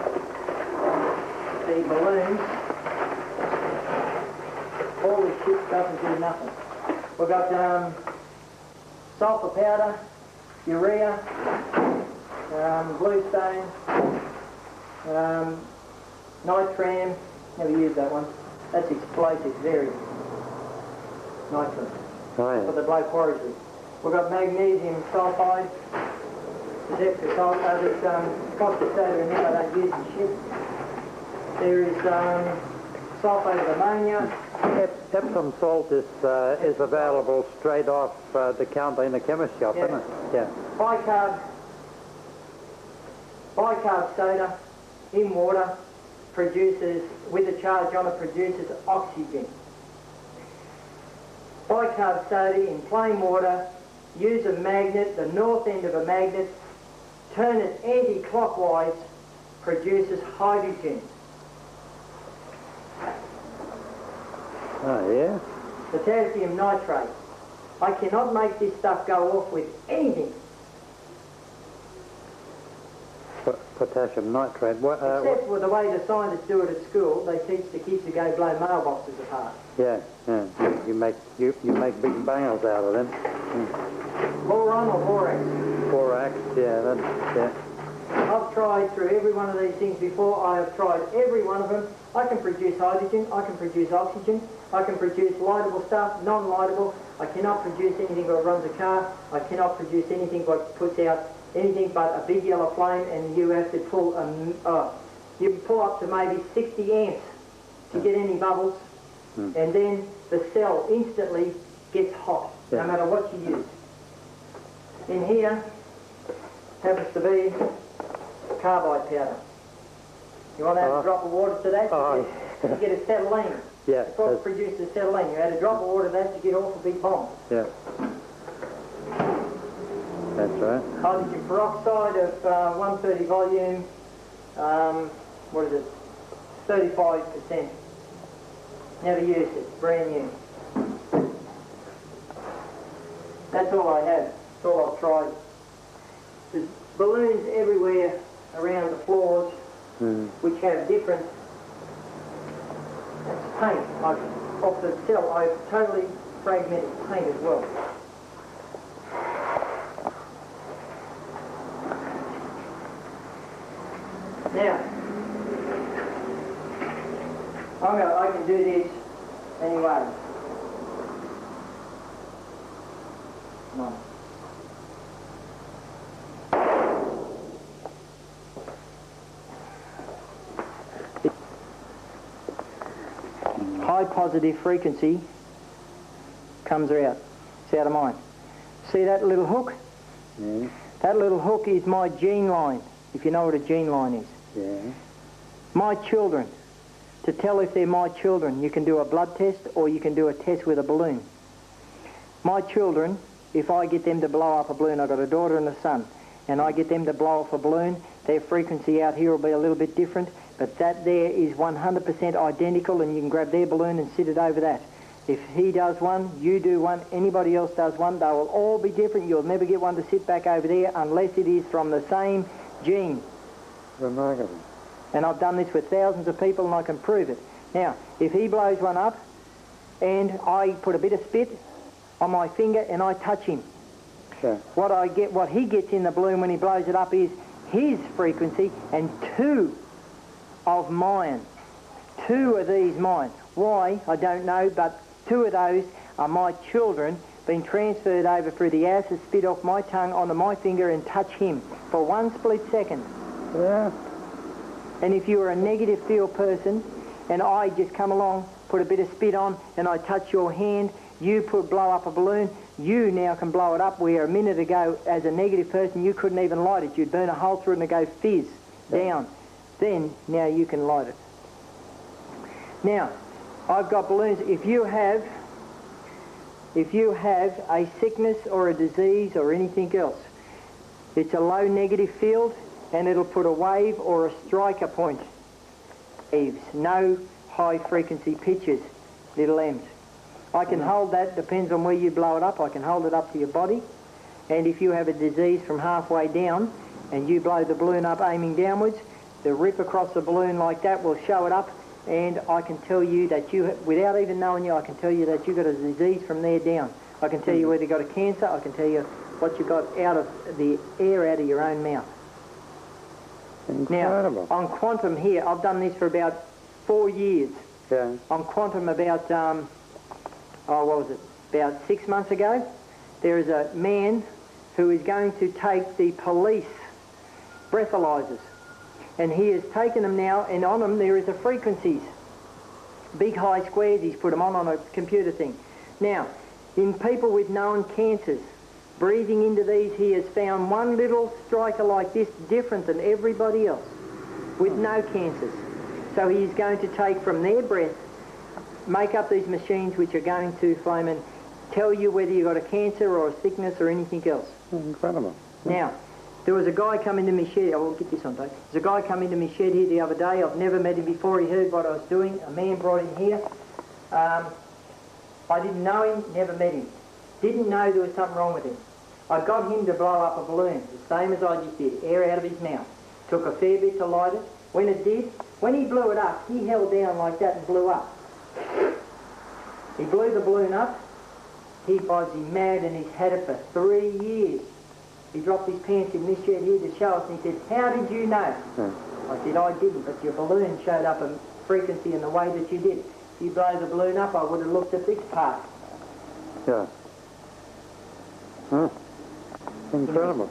the balloons. All this shit doesn't do nothing. We've got sulphur powder, urea, bluestone, nitram. Never used that one. That's explosive, very. Nitram. Oh, yeah. For the blow quarries with. We've got magnesium sulfide, there's caustic soda in there I don't use and shit. There is sulfate of ammonia. Epsom salt is available straight off the counter in the chemist shop, isn't it? Yeah. Bicarb soda in water produces, with a charge on it, produces oxygen. Bicarb soda in plain water, use a magnet, the north end of a magnet, turn it anti-clockwise, produces hydrogen. Oh, yeah? Potassium nitrate. I cannot make this stuff go off with anything. Potassium nitrate. Except for the way the scientists do it at school, they teach the kids to go blow mailboxes apart. Yeah, yeah. You make big bangers out of them. Boron or borax? Borax, yeah, yeah. I've tried through every one of these things before. I have tried every one of them. I can produce hydrogen, I can produce oxygen, I can produce lightable stuff, non-lightable. I cannot produce anything that runs a car. I cannot produce anything that puts out anything but a big yellow flame, and you have to pull you can pull up to maybe 60 amps to get any bubbles, and then the cell instantly gets hot, no matter what you use. In here happens to be carbide powder. You want to add a drop of water to that? You get acetylene. Yeah. It's what produces acetylene. You add a drop of water to that to get off a big bomb. Yeah. That's right. Hydrogen peroxide of 130 volume, what is it, 35%. Never used it, brand new. That's all I have, that's all I've tried. There's balloons everywhere around the floors, which have different, that's paint. Off the cell, I've totally fragmented paint as well. Now, I can do this anyway. Come on. High positive frequency comes out. It's out of mine. See that little hook? Yeah. That little hook is my gene line, if you know what a gene line is. Yeah. My children, to tell if they're my children, you can do a blood test or you can do a test with a balloon. My children, if I get them to blow up a balloon, I've got a daughter and a son, and I get them to blow off a balloon, their frequency out here will be a little bit different, but that there is 100% identical, and you can grab their balloon and sit it over that. If he does one, you do one, anybody else does one, they will all be different. You'll never get one to sit back over there unless it is from the same gene. Remarkable. And I've done this with thousands of people and I can prove it. Now, if he blows one up and I put a bit of spit on my finger and I touch him, what he gets in the balloon when he blows it up is his frequency and 2 of mine. 2 of these mine. Why, I don't know, but 2 of those are my children being transferred over through the acid spit off my tongue onto my finger and touch him for 1 split second. Yeah. And if you were a negative field person and I just come along, put a bit of spit on and I touch your hand, you blow up a balloon, you now can blow it up where a minute ago as a negative person you couldn't even light it. You'd burn a hole through it and it'd go fizz down. Then now you can light it. Now, I've got balloons. If you have a sickness or a disease or anything else, it's a low negative field and it'll put a wave or a striker point. Eves, no high frequency pitches, little M's. I can hold that, depends on where you blow it up, I can hold it up to your body, and if you have a disease from halfway down and you blow the balloon up aiming downwards, the rip across the balloon like that will show it up, and I can tell you that without even knowing you, I can tell you that you've got a disease from there down. I can tell you whether you've got a cancer, I can tell you what you got out of the air out of your own mouth. Incredible. Now, on quantum here, I've done this for about 4 years. Yeah. On quantum about, about 6 months ago, there is a man who is going to take the police breathalyzers, and he has taken them now, and on them there is the frequencies, big high squares. He's put them on a computer thing. Now, in people with known cancers, breathing into these, he has found one little striker like this different than everybody else with no cancers. So he is going to take from their breath, make up these machines which are going to flame and tell you whether you've got a cancer or a sickness or anything else. Incredible. Now, there was a guy come into my shed. I will get this on tape. There's a guy come into my shed here the other day. I've never met him before. He heard what I was doing. A man brought him here. I didn't know him, never met him. Didn't know there was something wrong with him. I got him to blow up a balloon, the same as I just did, air out of his mouth. Took a fair bit to light it. When it did, when he blew it up, he held down like that and blew up. He blew the balloon up. He was mad, and he's had it for 3 years. He dropped his pants in this shed here to show us, and he said, "How did you know?" I said, "I didn't, but your balloon showed up a frequency in the way that you did. If you blow the balloon up, I would have looked at this part." Yeah. Huh. Incredible.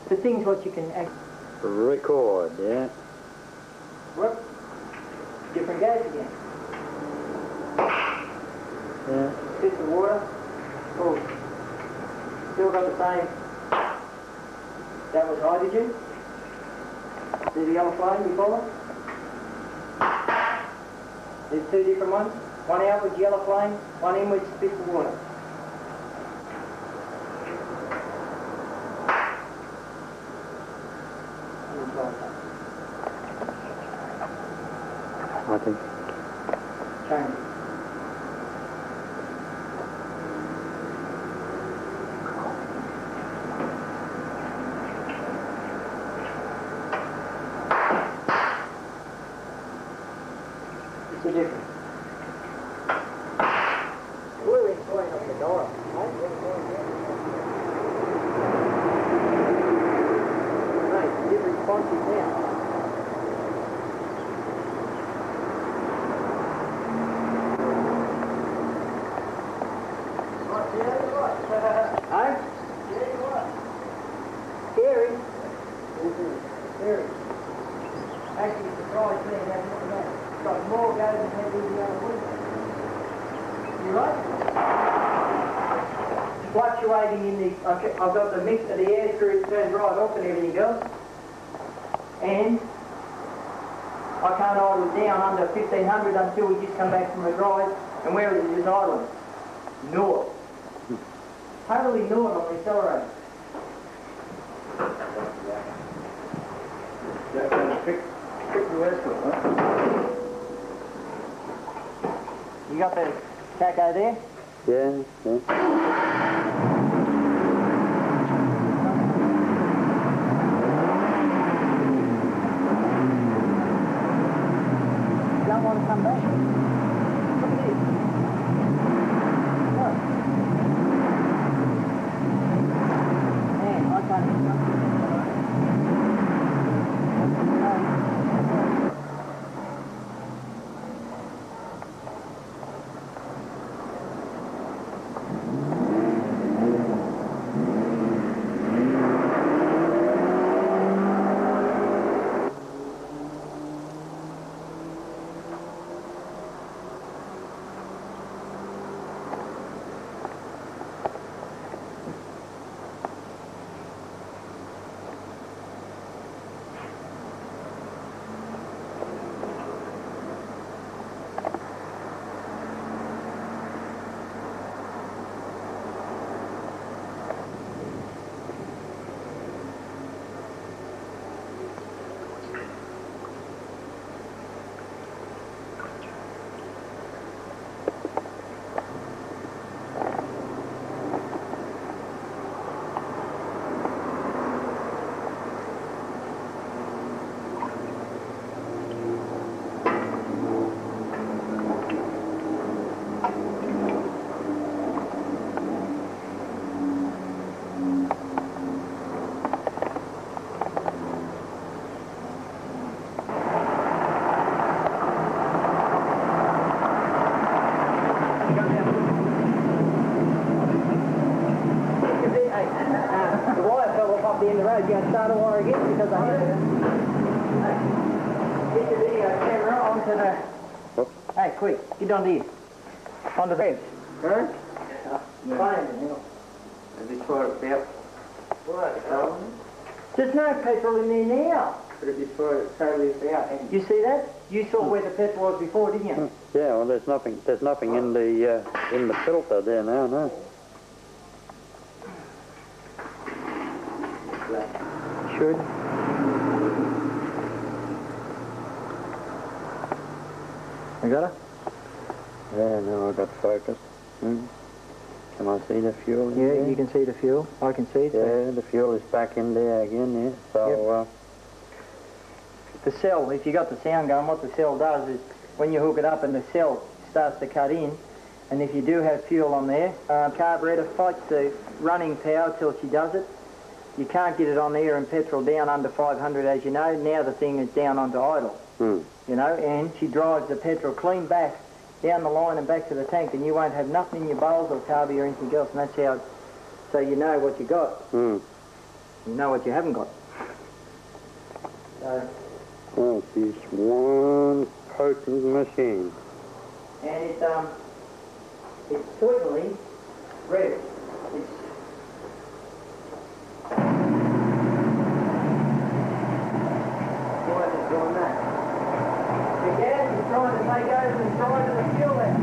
The things what you can Record, yeah. Whoop. Different gas again. Yeah. Bits of water. Oh. Still got the same. That was hydrogen. See the yellow flame before it? There's two different ones. One out was yellow flame, one in with bits of water. I think. Change. It's a difference. We're in going up the door. Right, it's responsive now. Hey? Scary. Scary. Actually, surprised me that it's got more go than had in the other window. You right? Fluctuating in the... I've got the mix of the air screw turned right off and everything else. And I can't idle it down under 1500 until we just come back from the drive. And where is it idling? North. Totally north on the accelerator. You got the taco there? Yeah, yeah. You don't want to come back. Look at this. Look. Man, I can't even come. the end of the road. You got to start a war again because I hit it. Get your video camera onto the... Whoops. Hey, quick, get on here. Onto the ribs. Huh? Fine, you know. This far about. What? There's no petrol in there now. But this far totally out. You see that? You saw where the petrol was before, didn't you? Yeah, well, there's nothing in the filter there now, no. Should. You got it? Yeah, now I've got focus. Can I see the fuel? Yeah, you can see the fuel. I can see it. Yeah, the fuel is back in there again, yeah. So, The cell, if you got the sound going, what the cell does is when you hook it up and the cell starts to cut in, and if you do have fuel on there, carburetor fights the running power till she does it. You can't get it on there and petrol down under 500, as you know. Now the thing is down onto idle, you know, and she drives the petrol clean back down the line and back to the tank, and you won't have nothing in your bowls or carby or anything else, and that's how, so you know what you got. You know what you haven't got. So, well, she's one potent machine. and it's certainly red. It's doing that. The gas is trying to take over and driving the fuel out.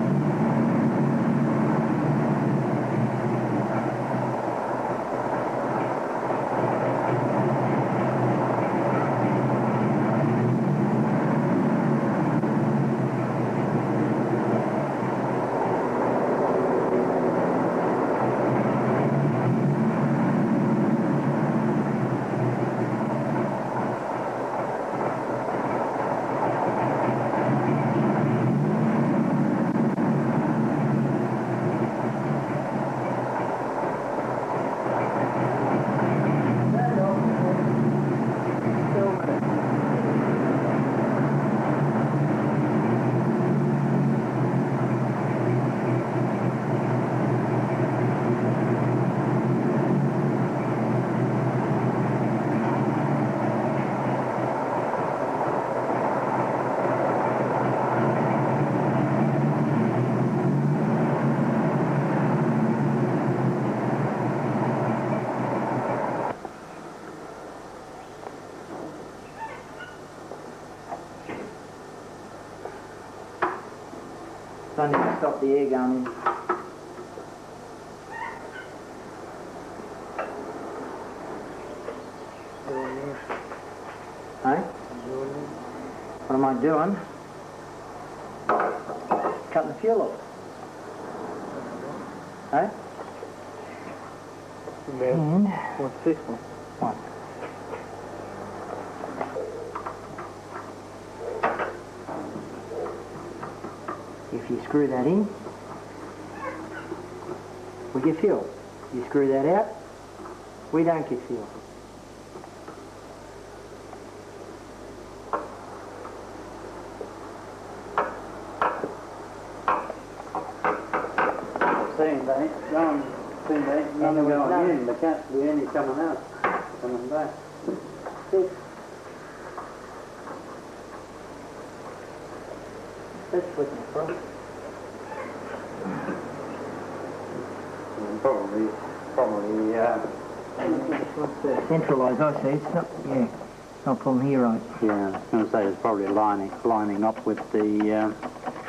So I need to stop the air going in. Hey? What am I doing? Cutting the fuel off. Hey? And What's this one? one. If you screw that in, we get fuel. You screw that out, we don't get fuel. Saying they ain't going in, there can't be any coming out, coming back. That's what it's from. Probably, What's the centralised? I see. It's not. Yeah, it's not from here, right? yeah, I was going to say it's probably lining up with the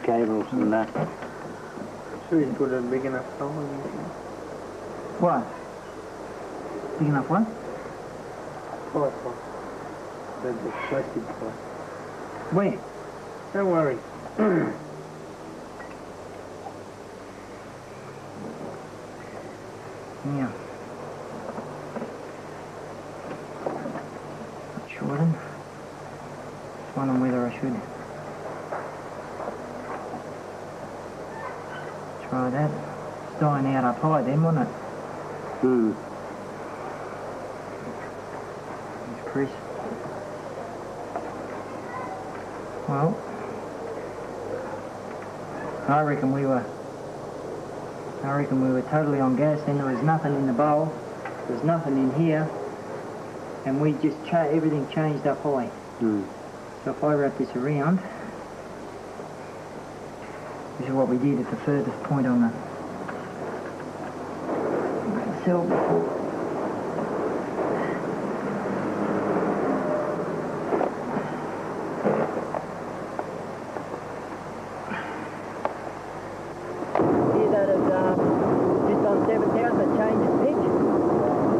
cables and that. Should we put a big enough hole in here? What? Big enough one? The plastic one. Where? Don't worry. Yeah. Shorten. Just wondering whether I should try that. It's dying out up high then, wasn't it? It's Chris. Well, I reckon we were totally on gas then. There was nothing in the bowl. There's nothing in here. and we just everything changed up high. Mm. So if I wrap this around, this is what we did at the furthest point on the cell before. See that is just on 7,000 it changes pitch.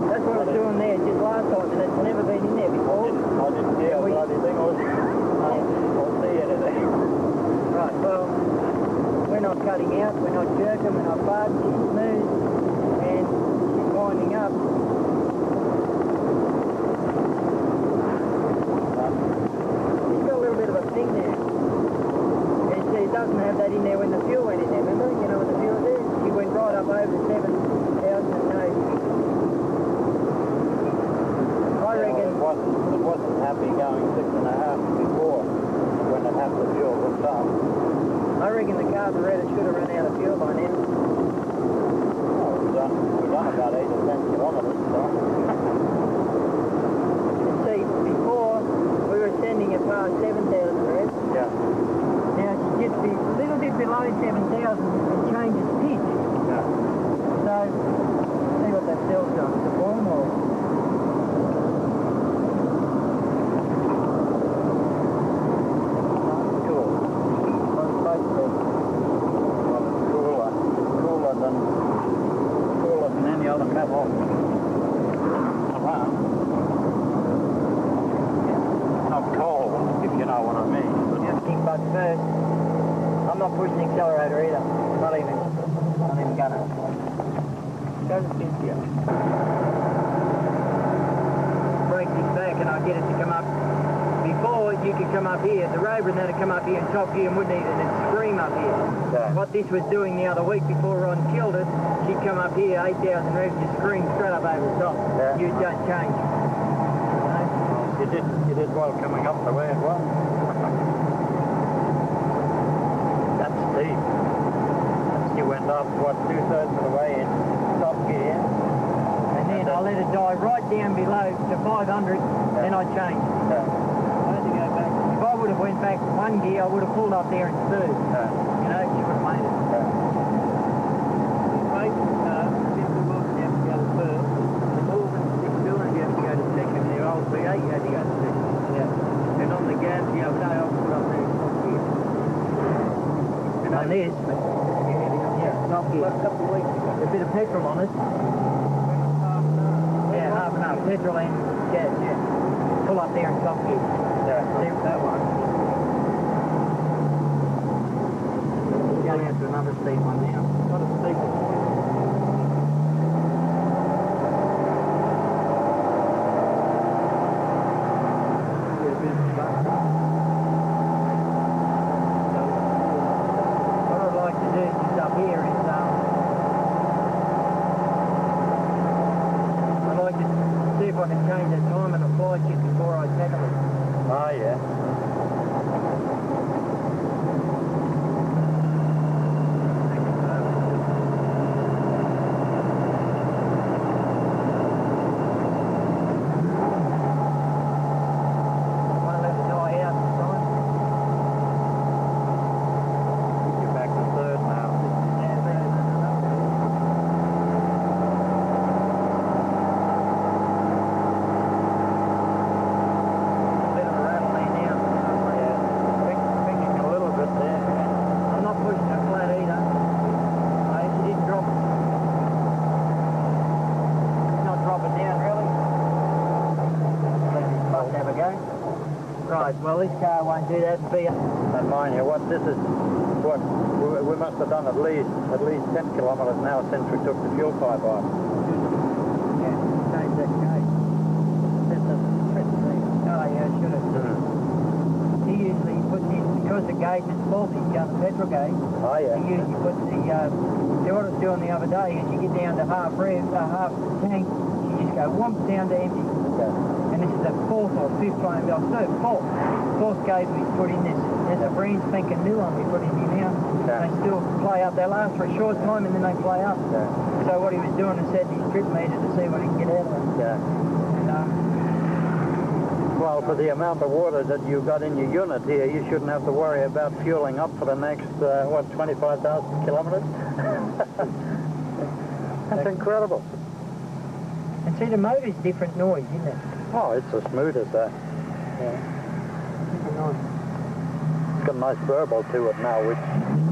That's what it's doing there just last time, and it's never been in there before. I didn't see a bloody thing. I see anything. Right, well, we're not cutting out, we're not jerking, we're not farting, she's smooth, and she's winding up. She's got a little bit of a thing there. And see, it doesn't have that in there when the fuel went in there, remember? You know when the fuel was there? She went right up over 7,000 and no. I reckon... It wasn't happy going 6.5 before when it had the fuel hooked up. I reckon the carburetor should have run out of fuel by now. Oh, we've done about 8 or 10 kilometres, so. You see, before we were sending it past 7,000 revs. Yeah. Now it should just be a little bit below 7,000 and changes pitch. Yeah. So, see what that cell's done. It's a bomb or... Cooler than any other metal around. Not cold, if you know what I mean. But first, I'm not pushing the accelerator either. Not even gonna. Go to 50. Break this back and I'll get it to come up. Before, you could come up here, the rover and that'd come up here and top gear and wouldn't even, and it'd scream up here. Yeah. What this was doing the other week before Ron killed it, she'd come up here, 8,000 revs, just scream straight up over the top. Yeah. You don't change. You did well coming up the way it was. That's steep. You went up, what, 2/3 of the way in top gear. And then I let it die right down below to 500, then I changed. Yeah. I had to go back. If I would have went back one gear, I would have pulled up there and third. Yeah. You know, she would have made it. Yeah. Since the Wilson you have to go to first, the Morgan 6 cylinder you have to go to second, the old V8 you had to go to second. Yeah. And on the gas the other day I put up there top gear. And on this, top gear. A couple of weeks ago. A bit of petrol on it. Yeah, half an hour. Petrol and gas, yeah. Pull up there and top gear. Yeah. See what that was. Going into another steep one now. Not a steep one. Get a bit of spark. What I'd like to do just up here is I'd like to see if I can change that time and apply it before I tackle it. Oh, yeah. Won't let it die out this time. You're back to third now. Bit of a rattle there now. Thinking a little bit there. I'm not pushing it flat either. She didn't drop it. Not drop it down really. Let this bus have a go. Right, well this car won't do that. And mind you, what this is, what we must have done at least 10 kilometres now since we took the fuel pipe off. Yeah, change that gauge. That's a trip thing. Oh yeah, should have. He usually puts in, because the gauge is faulty, the petrol gauge, Oh, yeah. he usually puts the, see what I was doing the other day is you get down to half rev, half tank, you just go whomp down to empty. Okay. And this is the fourth or fifth time, fourth gauge we put in this. There's a brand spanking new one we put in here now. Okay. They still play up. They last for a short time and then they play up. Okay. So what he was doing is setting his trip meter to see what he can get out of it. Yeah. And Well, for the amount of water that you've got in your unit here, you shouldn't have to worry about fueling up for the next, 25,000 kilometres? That's incredible. And see, the motor's different noise, isn't it? Oh, it's as smooth as that. Yeah. It's got a nice burble to it now, which... Yeah.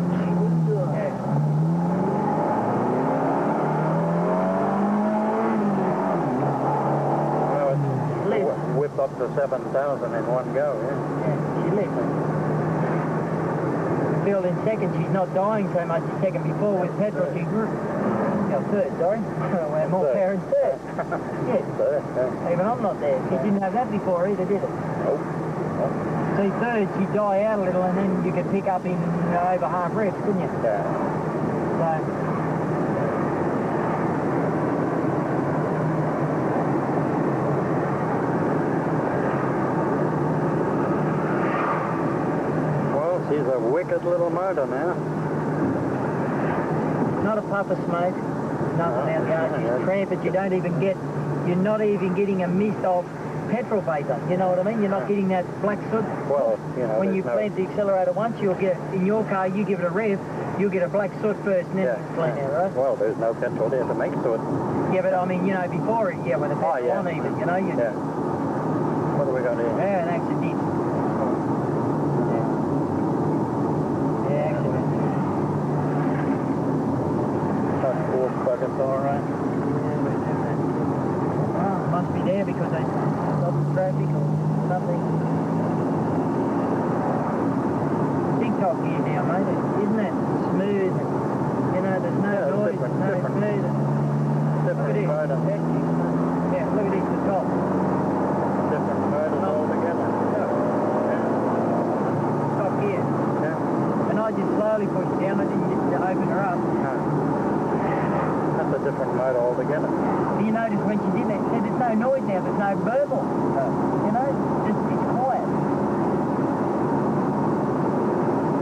Whip up to 7,000 in one go, yeah. Yeah, she lives. Filled in second, she's not dying so much the second before with petrol. She's third, sorry. We're more parents third. Yes. Third, yeah. Even I'm not there. She didn't have that before either, did it? Nope. See, third, she'd die out a little and then you could pick up in over half revs, couldn't you? Yeah. So, she's a wicked little motor now. not a puff of smoke, nothing out there. She's cramped, you don't even get, you're not even getting a mist of petrol vapour, you know what I mean? You're not getting that black soot. Well, you know, when you plant the accelerator once, you'll get, in your car, you give it a rev, you'll get a black soot first and then it's clean out, right? Well, there's no petrol there to make soot. Yeah, but I mean, you know, before it, yeah, when the petrol on even, you know? Yeah. What have we got here? Yeah, an accident. Yeah, accident. That fork bucket's all right. Well, it must be there because they stopped the traffic or something. Big top here now, mate, isn't it? Smooth. You know, there's no noise, no smooth. Look at this. Yeah, look at this, the top. Different motors altogether. Top here. Yeah. And I just slowly push down, I didn't just open her up. No. That's a different motor altogether. You notice when she did that, see, there's no noise now, there's no burble. No. You know, it's quiet.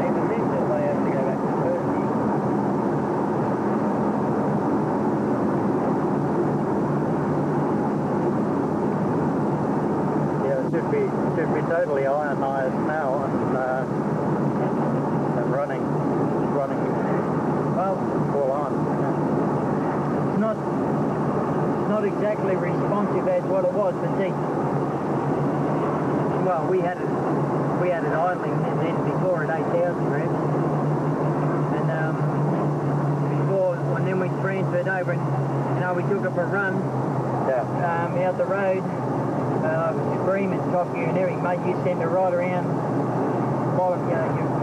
Even this is I have to go back to the first gear. Yeah, it should be totally ionized now and running Well, full on. it's not exactly responsive as what it was, but see, well, we had it idling and then before at 8,000 revs, and then we transferred over and you know we took it for a run out the road. Agreement, Top Gear and everything, mate, you send her right around, you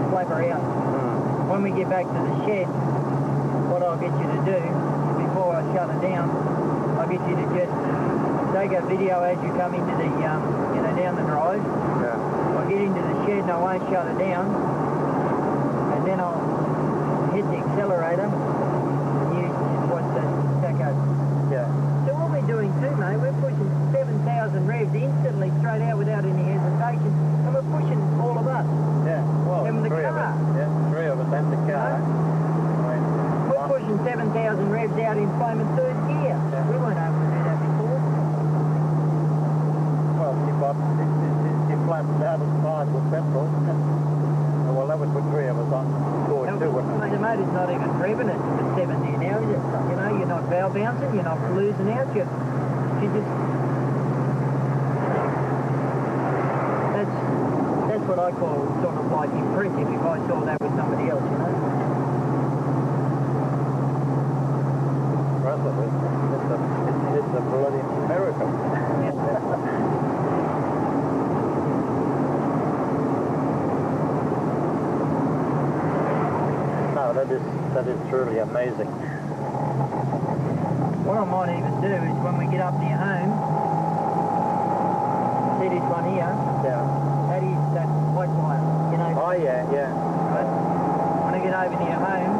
flap her out. When we get back to the shed, what I'll get you to do before I shut it down, I'll get you to just take a video as you come into the, down the drive. Yeah. I'll get into the shed and I won't shut it down. And then I'll hit the accelerator and you just watch the tacho. Yeah. So what we're doing too, mate, we're pushing 7,000 revs instantly straight out without any hesitation. And we're pushing all of us. Yeah. Well, in the three car. of us. Yeah, three of us and the car. We're pushing 7,000 revs out in foam and third gear. Yeah. We weren't able to do that before. Well, she flattened out as far with petrol. Well, that would put three of us on board too, wouldn't it? The motor's not even revving it at 70 now, is it? You know, you're not valve bouncing, you're not losing out, you just... That's what I call sort of like impressive if I saw that with somebody else, you know? It's a bloody miracle. No, that is truly amazing. What I might even do is when we get up near home, see this one here? Yeah. That is that white wire, you know? Oh, yeah. But when I get over near home,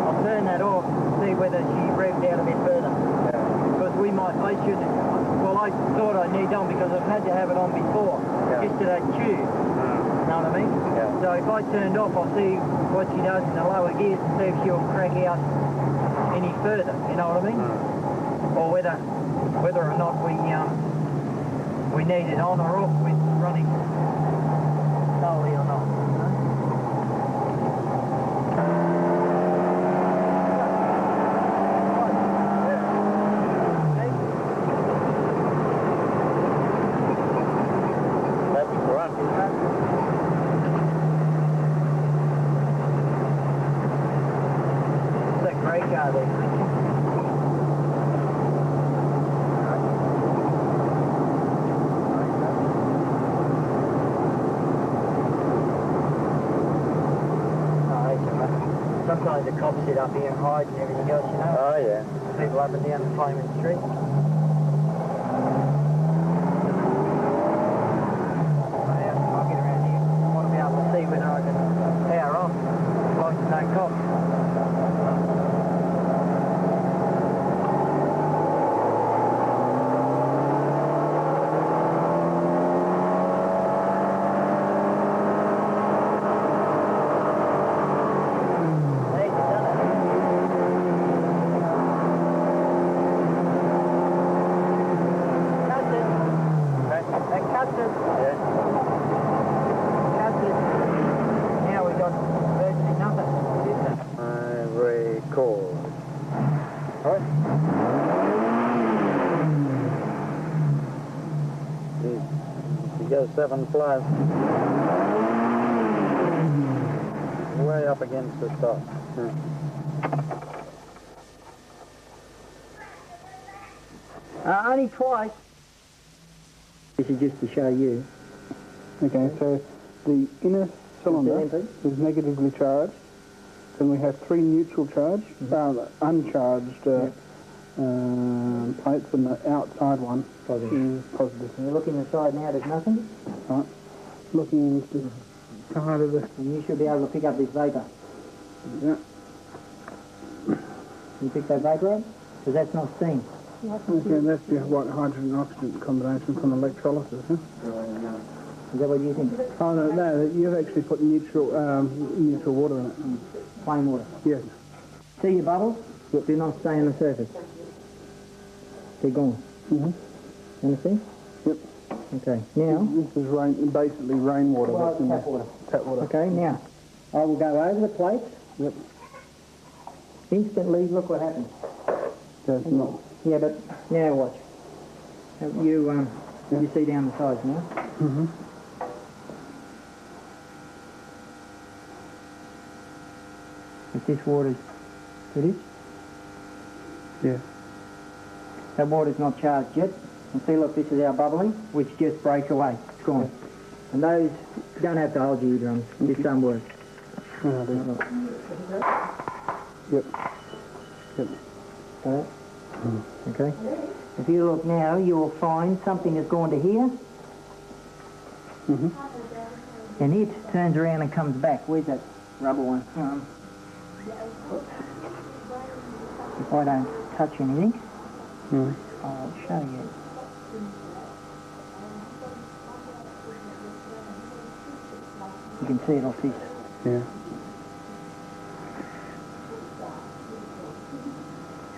I'll turn that off and see whether she revved out a bit further. Yeah. Because I thought I need on because I've had to have it on before, just to that tube, you know what I mean? Yeah. So if I turned off, I'll see what she does in the lower gears and see if she'll crack out any further, you know what I mean? Or whether or not we we need it on or off with running slowly or not. Sometimes the cops sit up here and hide and everything else, you know. Oh, yeah. People up and down the Flaming Street. Oh, yeah, I'll get around here. I want to be able to see whether I can power on as long as there's no cops. Go 7 plus. Way up against the top. Only twice. This is just to show you. Okay, so the inner cylinder is negatively charged. Then we have 3 neutral charge, uncharged plates, and the outside one is positive. Can you look inside now, there's nothing? Right. Looking into the side of the... And you should be able to pick up this vapour. Yeah. You pick that vapour up? Because that's not steam. Okay, that's the white hydrogen and oxygen combination from electrolysis, huh? Is that what you think? Oh, no, you've actually put neutral water in it. Plain water. Yes. See your bubbles? Yep. Do not stay on the surface. They're gone. Mm-hmm. You understand? Yep. Okay, now... This is basically rainwater. Well, that's in tap water. Tap water. Okay, now, I will go over the plate. Yep. Instantly, look what happens. Does not. Yeah, but now watch. You see down the sides now. Mm-hmm. If this water's... It is? Yeah. That water's not charged yet. And see, look, this is our bubbling, which just breaks away. It's gone. Yeah. And those, you don't have to hold your eardrums. This don't work. Oh, yep. Yep. Got it? Okay. If you look now, you'll find something has gone to here. Mm-hmm. And it turns around and comes back. Where's that rubber one? If I don't touch anything, I'll show you. You can see it off this. Yeah.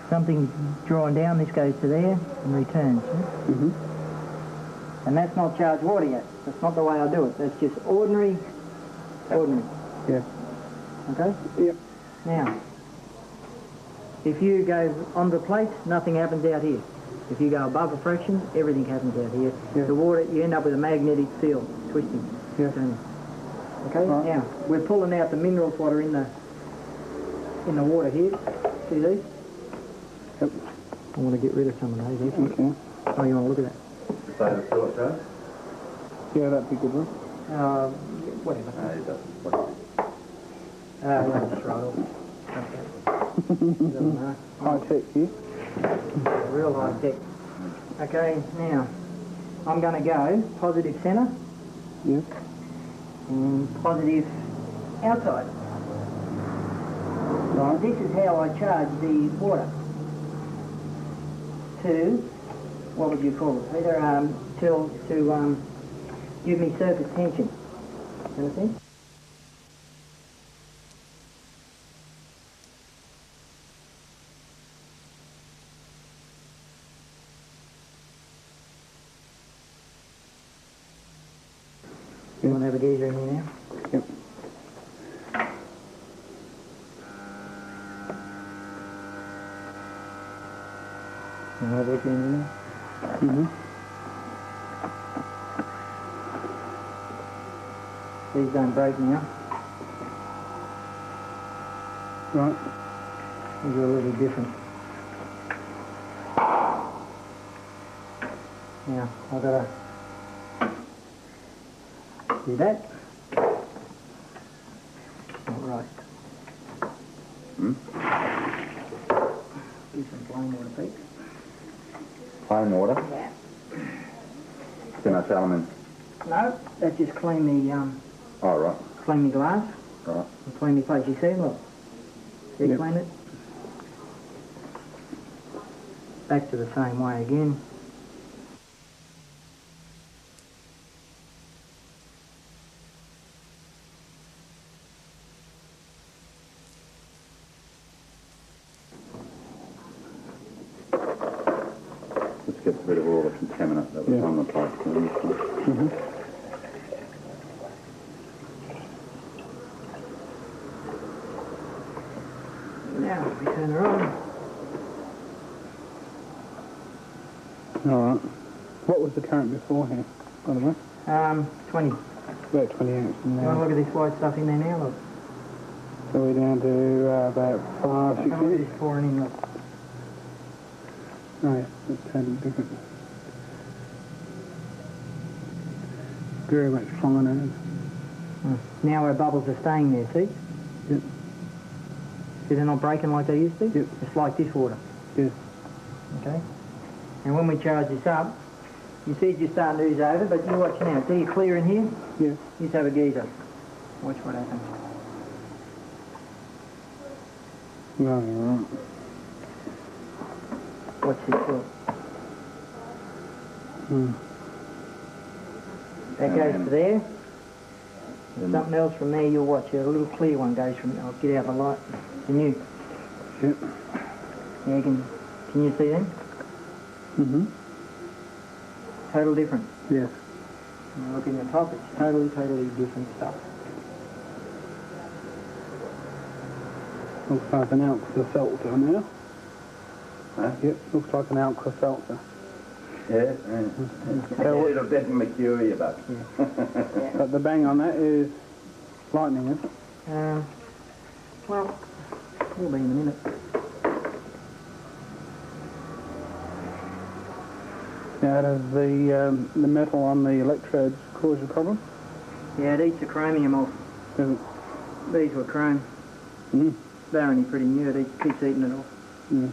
Something's drawn down, this goes to there and returns. Mm-hmm. And that's not charged water yet. That's not the way I do it. That's just ordinary. Yeah. Okay? Yep. Now, if you go on the plate, nothing happens out here. If you go above a fraction, everything happens out here. Yeah. The water, you end up with a magnetic field twisting. Yeah. Okay? Right. Now, we're pulling out the minerals what are in the water here. See these? Yep. I want to get rid of some of those. Okay. Oh, you want to look at that? Yeah, that'd be good one. Whatever. I'll just right off. High tech here. Real high tech. Okay, now I'm going to go positive centre. Yeah. And positive outside. Right. This is how I charge the water. To, what would you call it? Either to give me surface tension. Understand? You want to have a geyser in here now? Yep. You want to have a look in there? Mm-hmm. These don't break now. Right. These are a little different. Now, I've got to do that. All right. Do some plain water, Pete. Plain water? Yeah. Too much aluminium. No, that just clean the Oh, right. clean the glass Right. and clean the place. You see, look. See, Yep. clean it. Back to the same way again. This gets rid of all the contaminant that was Yeah. on the plate. Mm-hmm. Now we turn her on. All right. What was the current beforehand, by the way? 20. About 20 amps in You want to there. look at this white stuff in there now? Look. So we're down to about 5, 6 Have a look at amps. this pouring in. Look. Oh yeah, that's totally different. Very much finer. Now our bubbles are staying there, see? Yep. See, they're not breaking like they used to? Yep. It's like this water. Yes. Okay? And when we charge this up, you see it just starting to ooze over, but you watch now. See it clear in here? Yeah. Just have a geyser. Watch what happens. Right. Watch this look. Mm. That goes to there. Then- Something else from there, you'll watch. A little clear one goes from there. I'll get out the light. Can you? Yep. Yeah, can you see them? Mm-hmm. Total different. Yes. And look in the top, it's totally different stuff. Looks like an Alka-Seltzer now. Huh? Yep, looks like an Alka-Seltzer. Yeah, yeah. A little bit mercury, but... But the bang on that is lightning, isn't it? Well, we'll be in a minute. Now, does the metal on the electrodes cause a problem? Yeah, it eats the chromium off. Doesn't? These were chrome. Mm. They're only pretty new. It keeps eating it off. Yeah.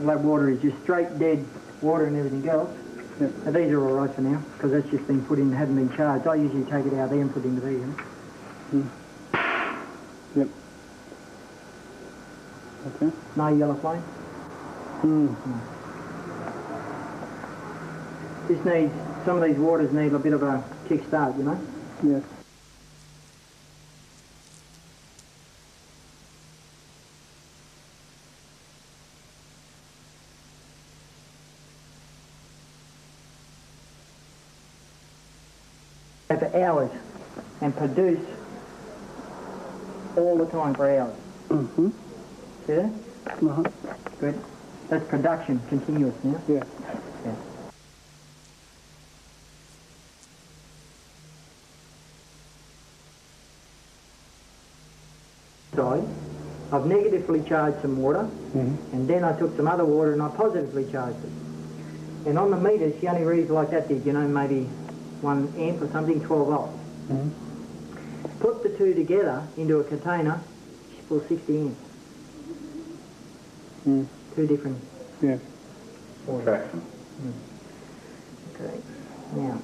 Well, that water is just straight dead water and everything else. Yep. And these are all right for now, because that's just been put in, hadn't been charged. I usually take it out there and put it into these, you know. Mm. Yep. Okay. No yellow flame. Mm. This needs, some of these waters need a bit of a kickstart, you know. Yes. For hours and produce all the time for hours. Mm-hmm. See that? Uh-huh. Good. That's production, continuous now. Yeah. Yeah. Side, I've negatively charged some water, Mm-hmm. and then I took some other water and I positively charged it. And on the meters, she only reads like that did, you know, maybe 1 amp or something, 12 volts. Mm-hmm. Put the two together into a container, she pulls 60 amps. Mm. Two different Yes. waters. Traction. Okay, now,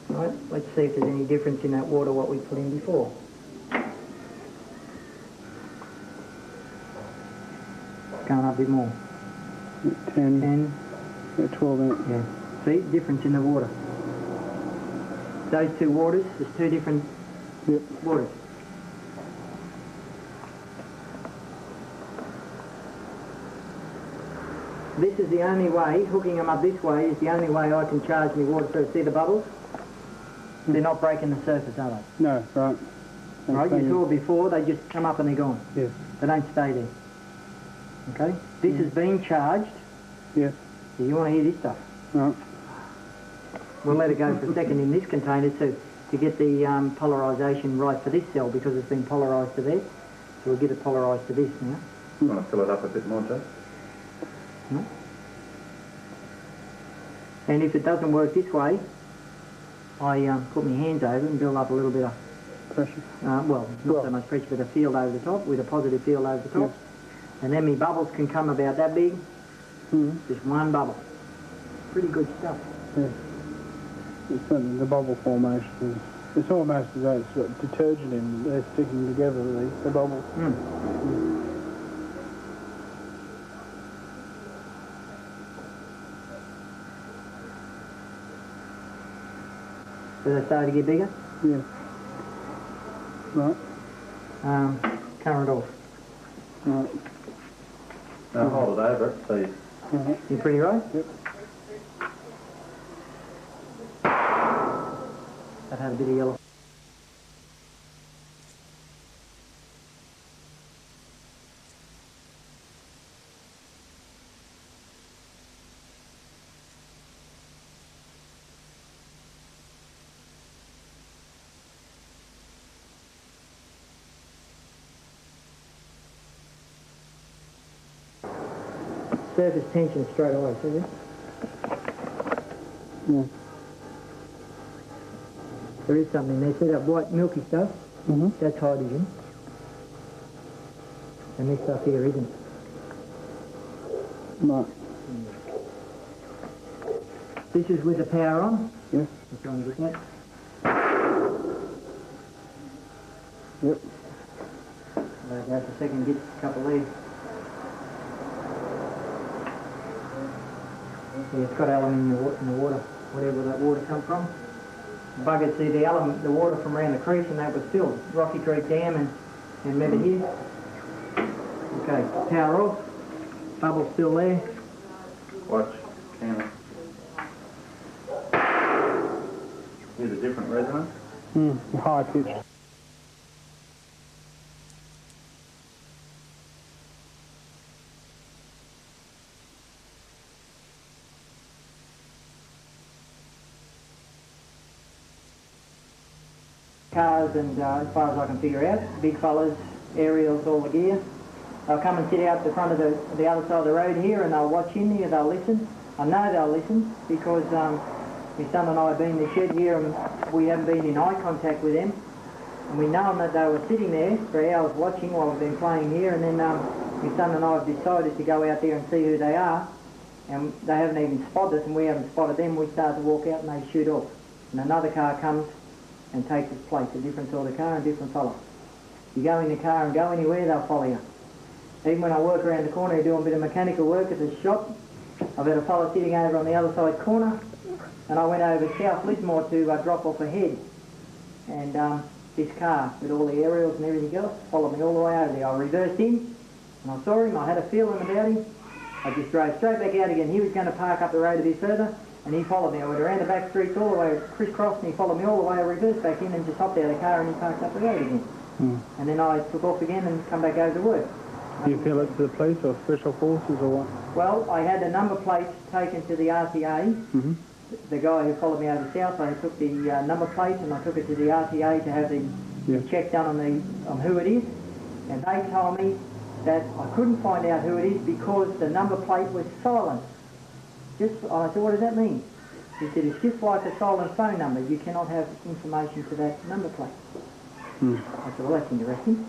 right, let's see if there's any difference in that water what we put in before. Going up a bit more. 10, 10, 12 amps. yeah. See, difference in the water. Those two waters, there's two different Yep. waters. This is the only way, hooking them up this way is the only way I can charge my water through. See the bubbles? They're not breaking the surface, are they? No, right. Right, you saw before, they just come up and they're gone. Yes. They don't stay there. Okay? This is being charged. Yes. So you want to hear this stuff? Right. We'll let it go for a second in this container to get the polarisation right for this cell, because it's been polarised to there. So we'll get it polarised to this now. You want to fill it up a bit more, Joe? No? And if it doesn't work this way, I put my hands over and build up a little bit of Pressure. well, not so much pressure, but a field over the top, with a positive field over the top. Yes. And then my bubbles can come about that big, just one bubble. Pretty good stuff. Yes. It's the bubble formation is, it's almost as though it's got detergent in, they're sticking together, the bubbles. Do they start to get bigger? Yeah. Right. Current off. Right. Now hold it over it, please. Right. You pretty right? Yep. That had a bit of yellow. Surface tension straight away, see there? Yeah. There is something there. See that white milky stuff? That's hydrogen. And this stuff here isn't. Right. This is with the power on. Yes. I'm trying to get that. Yep. Let it go for a second, get a couple there. Yeah, it's got alum in the water, whatever that water come from. Buggers see the alum, the water from around the creek, and that was filled. Rocky Creek Dam and remember here. Okay, power off. Bubble's still there. Watch, camera. Here's a different resonance. High pitch. Cars and as far as I can figure out, big fellas, aerials, all the gear. They'll come and sit out the front of the other side of the road here, and they'll watch in here, they'll listen. I know they'll listen because my son and I have been in the shed here and we haven't been in eye contact with them. And we know that they were sitting there for hours watching while we've been playing here, and then my son and I have decided to go out there and see who they are. And they haven't even spotted us and we haven't spotted them. We start to walk out and they shoot off. And another car comes and takes its place, a different sort of car and different fellow. You go in the car and go anywhere, they'll follow you. Even when I work around the corner doing a bit of mechanical work at the shop, I've had a fellow sitting over on the other side corner, and I went over South Lismore to drop off a head. And this car, with all the aerials and everything else, followed me all the way over there. I reversed in, and I saw him, I had a feeling about him. I just drove straight back out again. He was going to park up the road a bit further, and he followed me. I went around the back streets all the way, crisscrossed, and he followed me all the way. I reversed back in and just hopped out of the car and he parked up the road again. And then I took off again and come back over to work. Do you feel it to the police or special forces or what? Well, I had the number plates taken to the RTA. The guy who followed me over south, I took the number plate and I took it to the RTA to have the check done on who it is. And they told me that I couldn't find out who it is because the number plate was silent. I said, what does that mean? He said, it's just like a silent phone number. You cannot have information to that number plate. I said, well, that's interesting.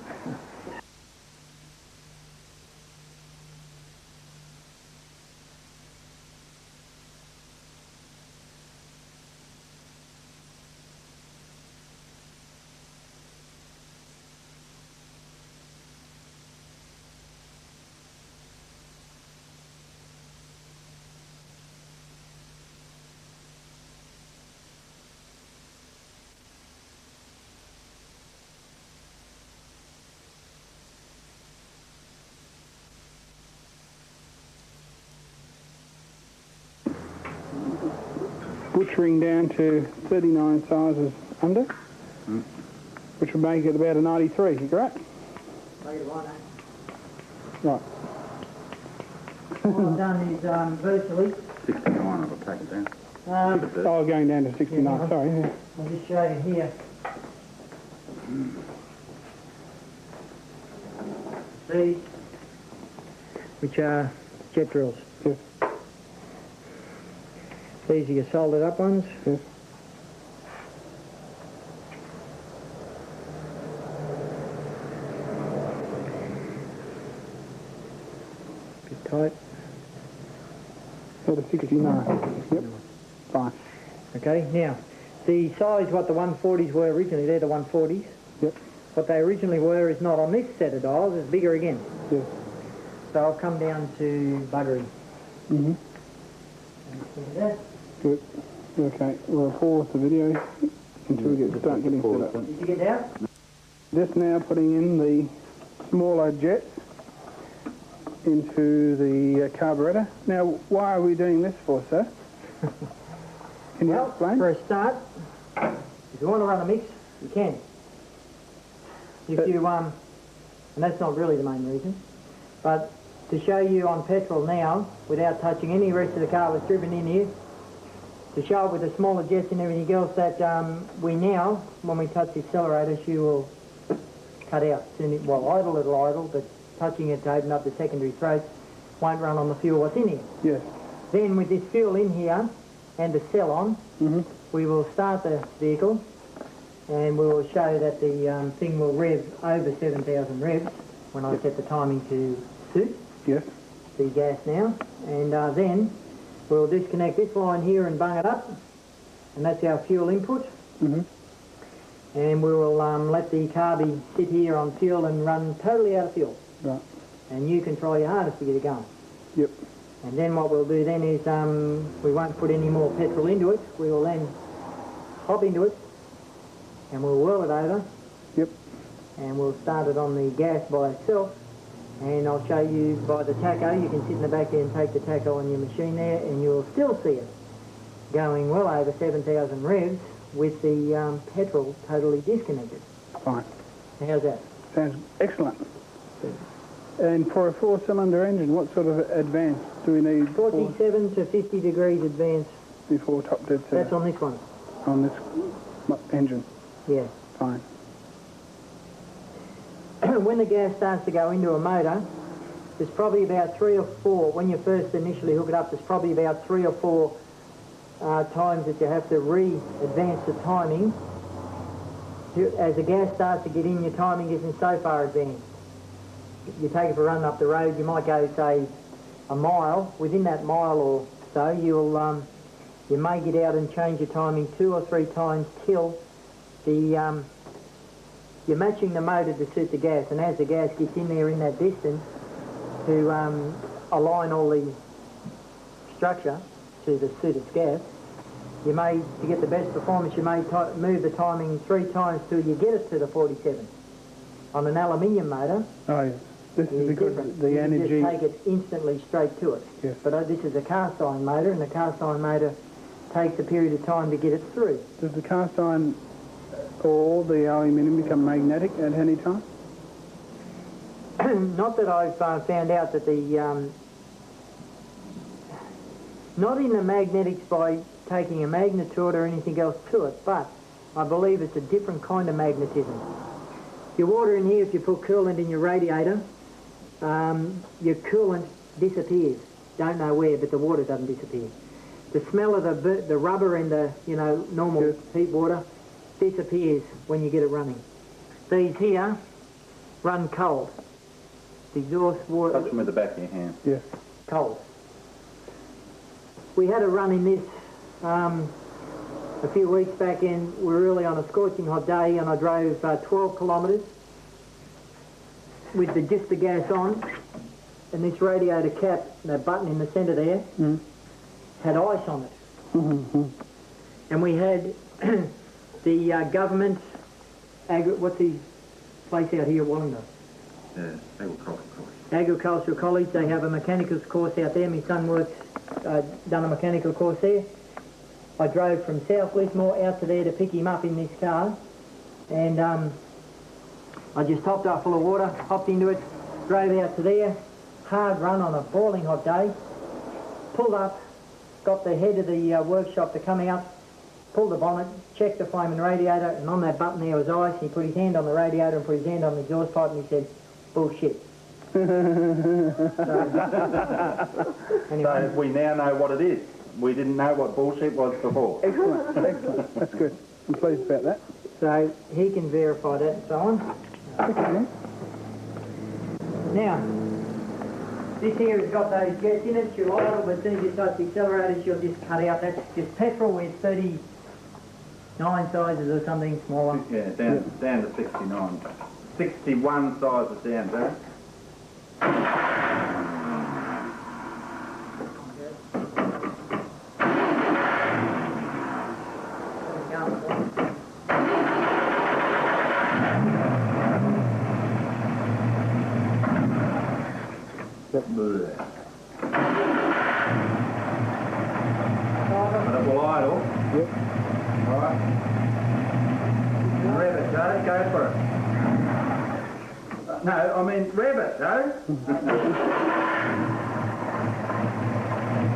butchering down to 39 sizes under, which would make it about a 93, you correct? Make it right, Right. All I've done is virtually. 69, I'll take it down. Oh, going down to 69, Yeah. sorry. Yeah. I'll just show you here. These, which are jet drills. Yes. These are your soldered up ones. Yes. Bit tight. Out of 69. Yep. Fine. Okay, now, the size what the 140s were originally, they're the 140s. Yep. What they originally were is not on this set of dials, it's bigger again. Yes. So I've come down to buggery. Mm-hmm. That. Good. Okay, we'll pause the video until we start getting set up. Did you get down? Just now putting in the smaller jets into the carburetor. Now, why are we doing this for, sir? Can you Well, explain? for a start, if you want to run a mix, you can. If you, and that's not really the main reason, but to show you on petrol now, without touching any rest of the car was driven in here, to show it with the smaller jets and everything else that we now, when we touch the accelerator, she will cut out. Well, it'll idle, but touching it to open up the secondary throat won't run on the fuel what's in here. Yes. Then with this fuel in here and the cell on, we will start the vehicle and we will show that the thing will rev over 7,000 revs when I set the timing to suit Yes. the gas now. And then we'll disconnect this line here and bung it up, and that's our fuel input. And we will let the carby sit here on fuel and run totally out of fuel. Right. And you can try your hardest to get it going. Yep. And then what we'll do then is we won't put any more petrol into it. We will then hop into it and we'll whirl it over. Yep. And we'll start it on the gas by itself. And I'll show you by the tacho. You can sit in the back there and take the tacho on your machine there and you'll still see it going well over 7,000 revs with the petrol totally disconnected. Fine. How's that? Sounds excellent. And for a 4-cylinder engine, what sort of advance do we need 47 to 50 degrees advance. before top dead center? That's on this one. On this engine. Yeah. Fine. When the gas starts to go into a motor, there's probably about 3 or 4, when you first initially hook it up, there's probably about 3 or 4 times that you have to re-advance the timing. As the gas starts to get in, your timing isn't so far advanced. You take it for a run up the road, you might go, say, a mile. Within that mile or so, you may get out and change your timing 2 or 3 times till you're matching the motor to suit the gas, and as the gas gets in there in that distance to align all the structure to the suit its gas, you may, to get the best performance, you may move the timing 3 times till you get it to the 47. On an aluminium motor, Oh, yes. This is because different. the You energy... just take it instantly straight to it. Yes. But this is a cast iron motor, and the cast iron motor takes a period of time to get it through. Does the cast iron or the aluminium become magnetic at any time? Not that I've found out that the... not in the magnetics by taking a magnet to it or anything else to it, but I believe it's a different kind of magnetism. Your water in here, if you put coolant in your radiator, your coolant disappears. Don't know where, but the water doesn't disappear. The smell of the rubber and the normal heat water disappears when you get it running. These here run cold. The exhaust water... Touch them with the back of your hand. Yes. Cold. We had a run in this a few weeks back, and we were really on a scorching hot day, and I drove 12 kilometres with just the gas on, and this radiator cap, that button in the centre there, had ice on it. And we had the government, what's the place out here at Wollongong? Agricultural College. They have a mechanicals course out there. My son done a mechanical course there. I drove from South Lismore out to there to pick him up in this car, and I just topped up full of water, hopped into it, drove out to there, hard run on a boiling hot day, pulled up, got the head of the workshop to coming up, pulled the bonnet, checked the flame and radiator, and on that button there was ice. He put his hand on the radiator and put his hand on the exhaust pipe, and he said, "Bullshit." So we now know what it is. We didn't know what bullshit was before. Excellent, excellent. That's good. I'm pleased about that. So he can verify that and so on. Okay. Now, this here has got those jets in it. She'll idle, but as soon as you touch the accelerator, she'll just cut out. That's just petrol with 39 sizes or something smaller. Yeah, down to 69. 61 sizes down, Barry. But it will idle. Yep. Alright. Rev it, Joe. Go for it. No, I mean, rev it, Joe.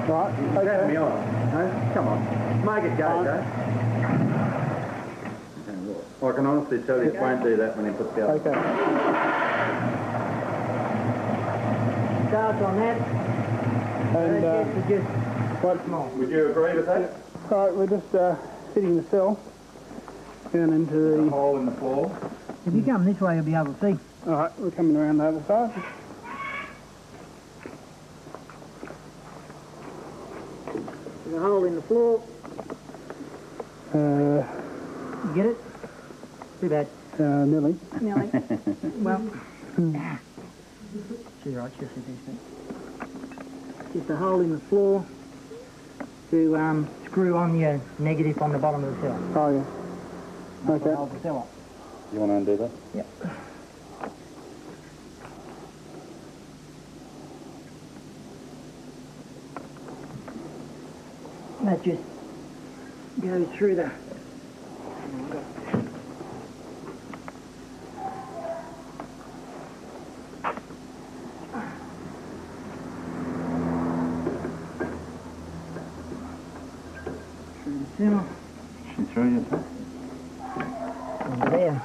Right, Grab okay. me on. No? Come on. Make it go, Joe. I can honestly tell you it won't do that when he puts the other. Okay. Starts on that. And, Those jets are just what, small. Would you agree with that? right, we're just fitting the cell down into the... Hole in the floor. If you come this way, you'll be able to see. Alright, we're coming around the other side. There's a hole in the floor. You get it? Too bad. Nearly. Nearly. Well, she's right, she'll see this. Just a hole in the floor to screw on your negative on the bottom of the cell. Oh, yeah. Okay. Hold the cell up. You want to undo that? Yep. That just goes through the... through the cell. She threw you, sir? Over there.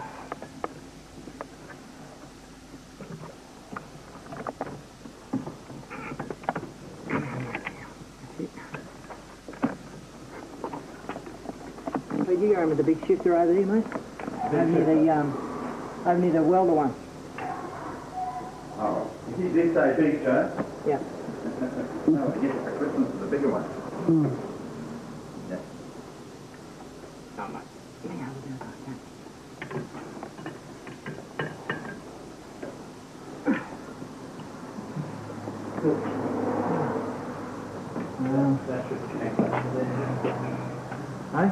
Where'd you go with the big shifter over there, mate? Over near the welder one. Oh, you did say big, Joe. Yeah. No, I get it for Christmas is the bigger one. Yeah. Oh, mate. Hang on, we'll do it like that. That should connect up to there. Hey?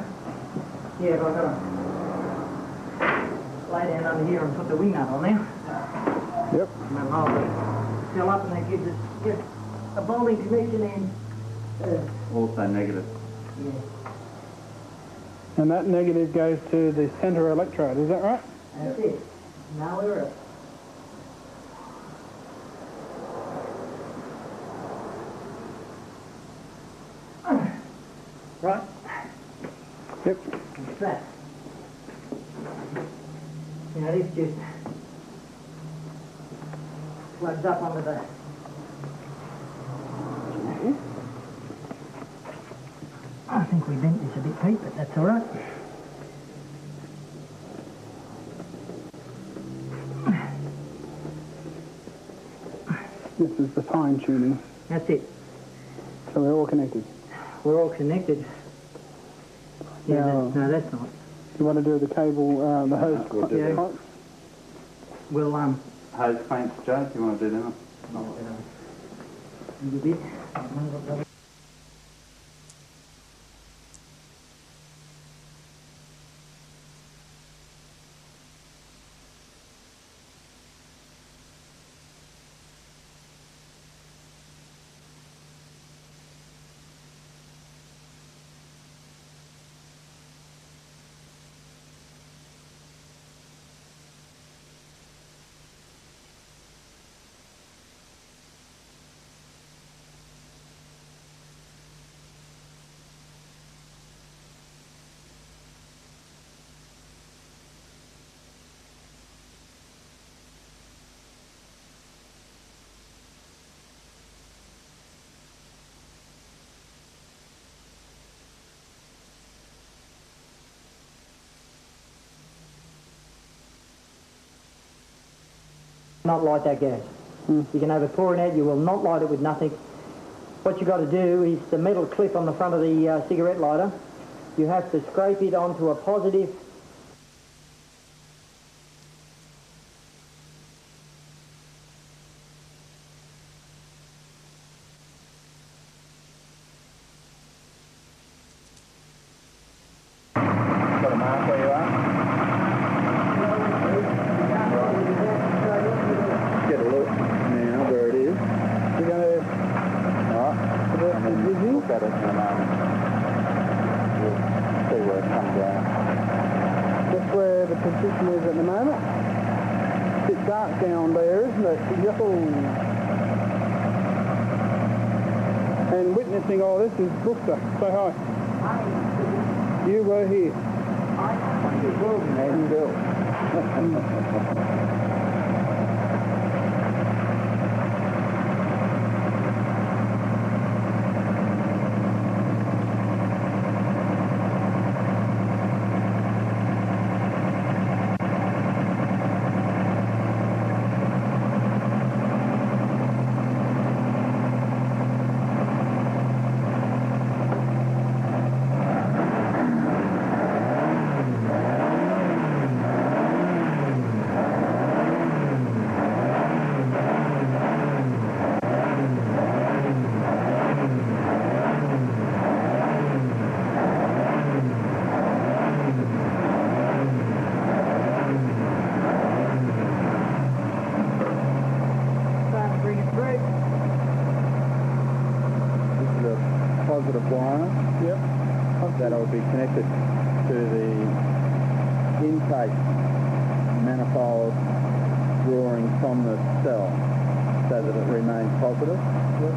Yeah, but I've got to lay down under here and put the wing nut on there. Yep. And then hold it still up, and that gives us just a bolting connection and Also negative. yeah. And that negative goes to the centre electrode, is that right? That's it. Now we're up. Right. Yep. That's that. Now this just plugs up onto the... I think we bent this a bit, Pete, but that's all right. This is the fine tuning. That's it. So we're all connected. We're all connected. Yeah, No. no, that's not. You want to do the cable, the hose? We'll do Yeah. pipe? We'll, Hose clamps, Joe, do you want to do them? a bit. Not light that gas. You can have it pouring out, you will not light it with nothing. What you've got to do is the metal clip on the front of the cigarette lighter, you have to scrape it onto a positive. Got a mark where you are? Get a look now where it is. We're going to And then look at it in a moment. We'll see where it comes down. that's where the position is at the moment. It's a bit dark down there, isn't it? Yuckle. And witnessing all this is Brooker. Say hi. You were here. And Bill. Positive wire. Yep. That'll be connected to the intake manifold drawing from the cell so that it remains positive. Yep.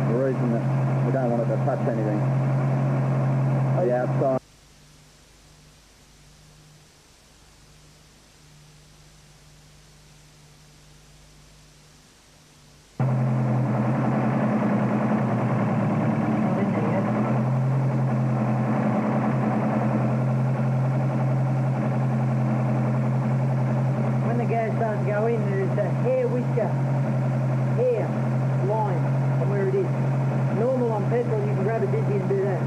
The reason that we don't want it to touch anything, the outside. Starts to go in, there's a hair whisker, hair line on where it is. Normal on petrol, you can grab a dizzy and do that.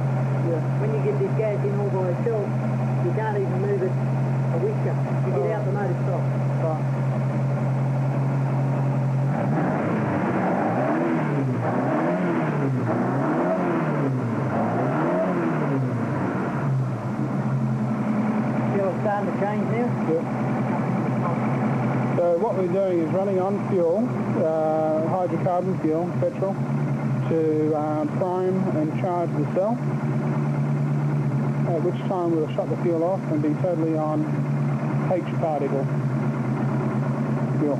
Yeah. When you get this gas in all by itself, you can't even move it a whisker. You get out, the motor stops. Right. Fuel's starting to change now. Yeah. So what we're doing is running on fuel, hydrocarbon fuel, petrol, to prime and charge the cell, at which time we'll shut the fuel off and be totally on H-particle fuel.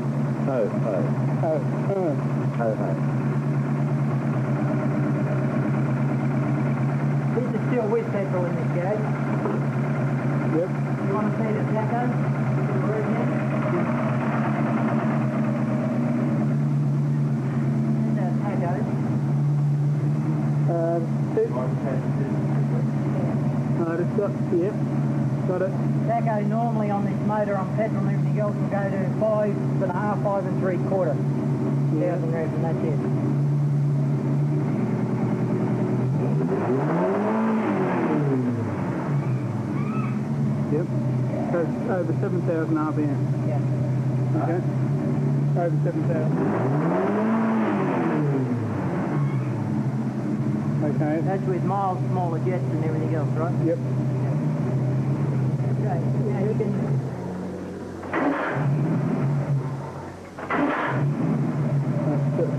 This is still with petrol in this gas. Yep. You want to see the tacho? Got it. Tacho normally on this motor on petrol and everything else will go to 5.5, 5 3/4 thousand revs, and that's it. Yep. So it's over 7,000 RPM. Yeah. Okay. Over 7,000. Okay. That's with mild, smaller jets and everything else, right? Yep. Okay, now you can...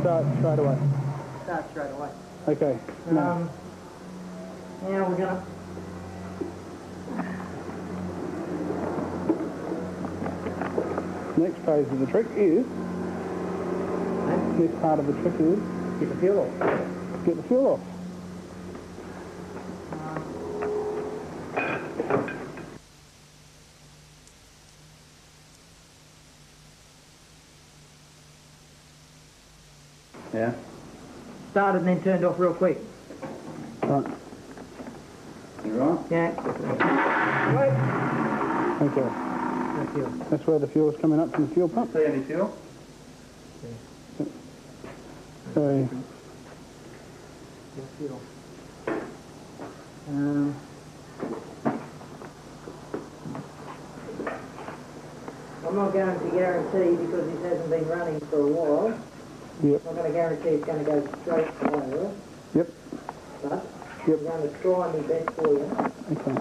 Start straight away. Start straight away. Okay. Now. Now we're gonna... Next phase of the trick is... This part of the trick is... Get the fuel off. Get the fuel off. Yeah. Started and then turned off real quick. Right. You right? Yeah. Wait. Okay. fuel. That's where the fuel's coming up from the fuel pump. See any fuel? So, Fuel. I'm not going to guarantee because it hasn't been running for a while. yep, I'm not going to guarantee it's going to go straight to oil, yep, but Yep. I'm going to try my best for you. okay.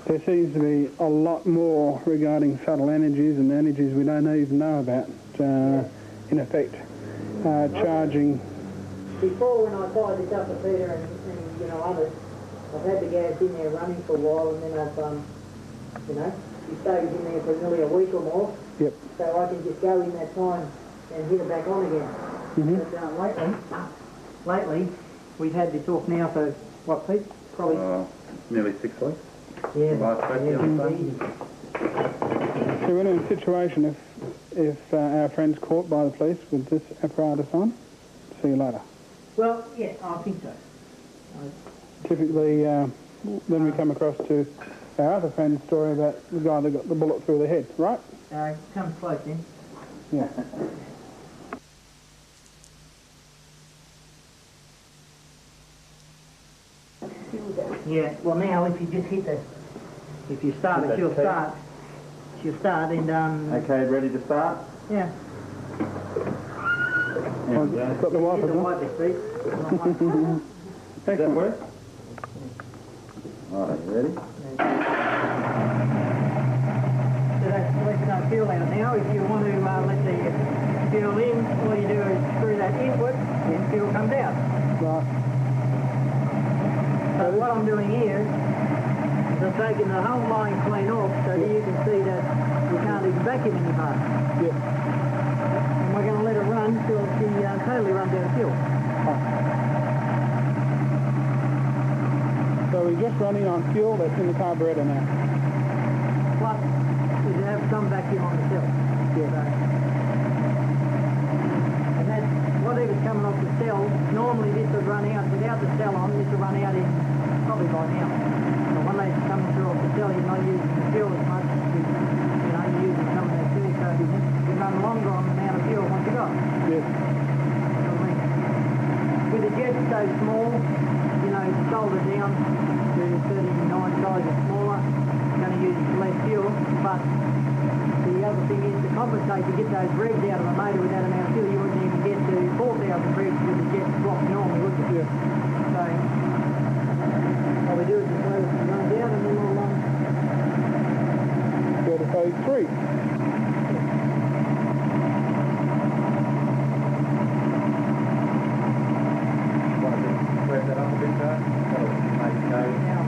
There seems to be a lot more regarding subtle energies and energies we don't even know about, in effect. Charging, Before, when I fired this up at Peter and you know others, I've had the gas in there running for a while, and then I've you know, it stays in there for nearly a week or more. yep, So I can just go in that time and hit it back on again. mhm, But lately, we've had this off now for what, Pete? Probably. Nearly 6 weeks. Yeah. Last week, the other day. Easy. So we're in a situation if our friend's caught by the police with this apparatus on, see you later. Well, yeah, I think so. Typically, then we come across to our other friend's story about the guy that got the bullet through the head, right? Come close in. Yeah. Yeah, well now if you just hit the, if you start it, she'll start. She'll start and, Okay, ready to start? yeah. Well, got the Hit wipers the on. wiper, Pete. Does that work? Alright, you ready? So that's letting that fuel out now. If you want to let the fuel in, all you do is screw that inward and fuel comes out. Right. So what I'm doing here is I'm taking the whole line clean off so that you can see that we can't even vacuum any part. Yep. And we're going to let it run till she totally runs out of fuel. So we're just running on fuel that's in the carburetor now. Plus, you have some vacuum on the cell. Yeah. And that's whatever's coming off the cell. Normally this would run out without the cell on. This will run out in probably by now. But when they come through off the cell, you're not using the fuel as much. You know, you're using some of that fuel, so you run longer on the amount of fuel once you got. Yes. With the jet so small, you know, solder down to 39 size or smaller, you're going to use less fuel, but the other thing is to compensate to get those revs out of the motor with that amount of fuel, you wouldn't even get to 4,000 revs with the jet block normally, would you? Yeah. So, what we do is just let it run down and then we'll Go to phase 3. Rev that up a bit, that'll make it go. now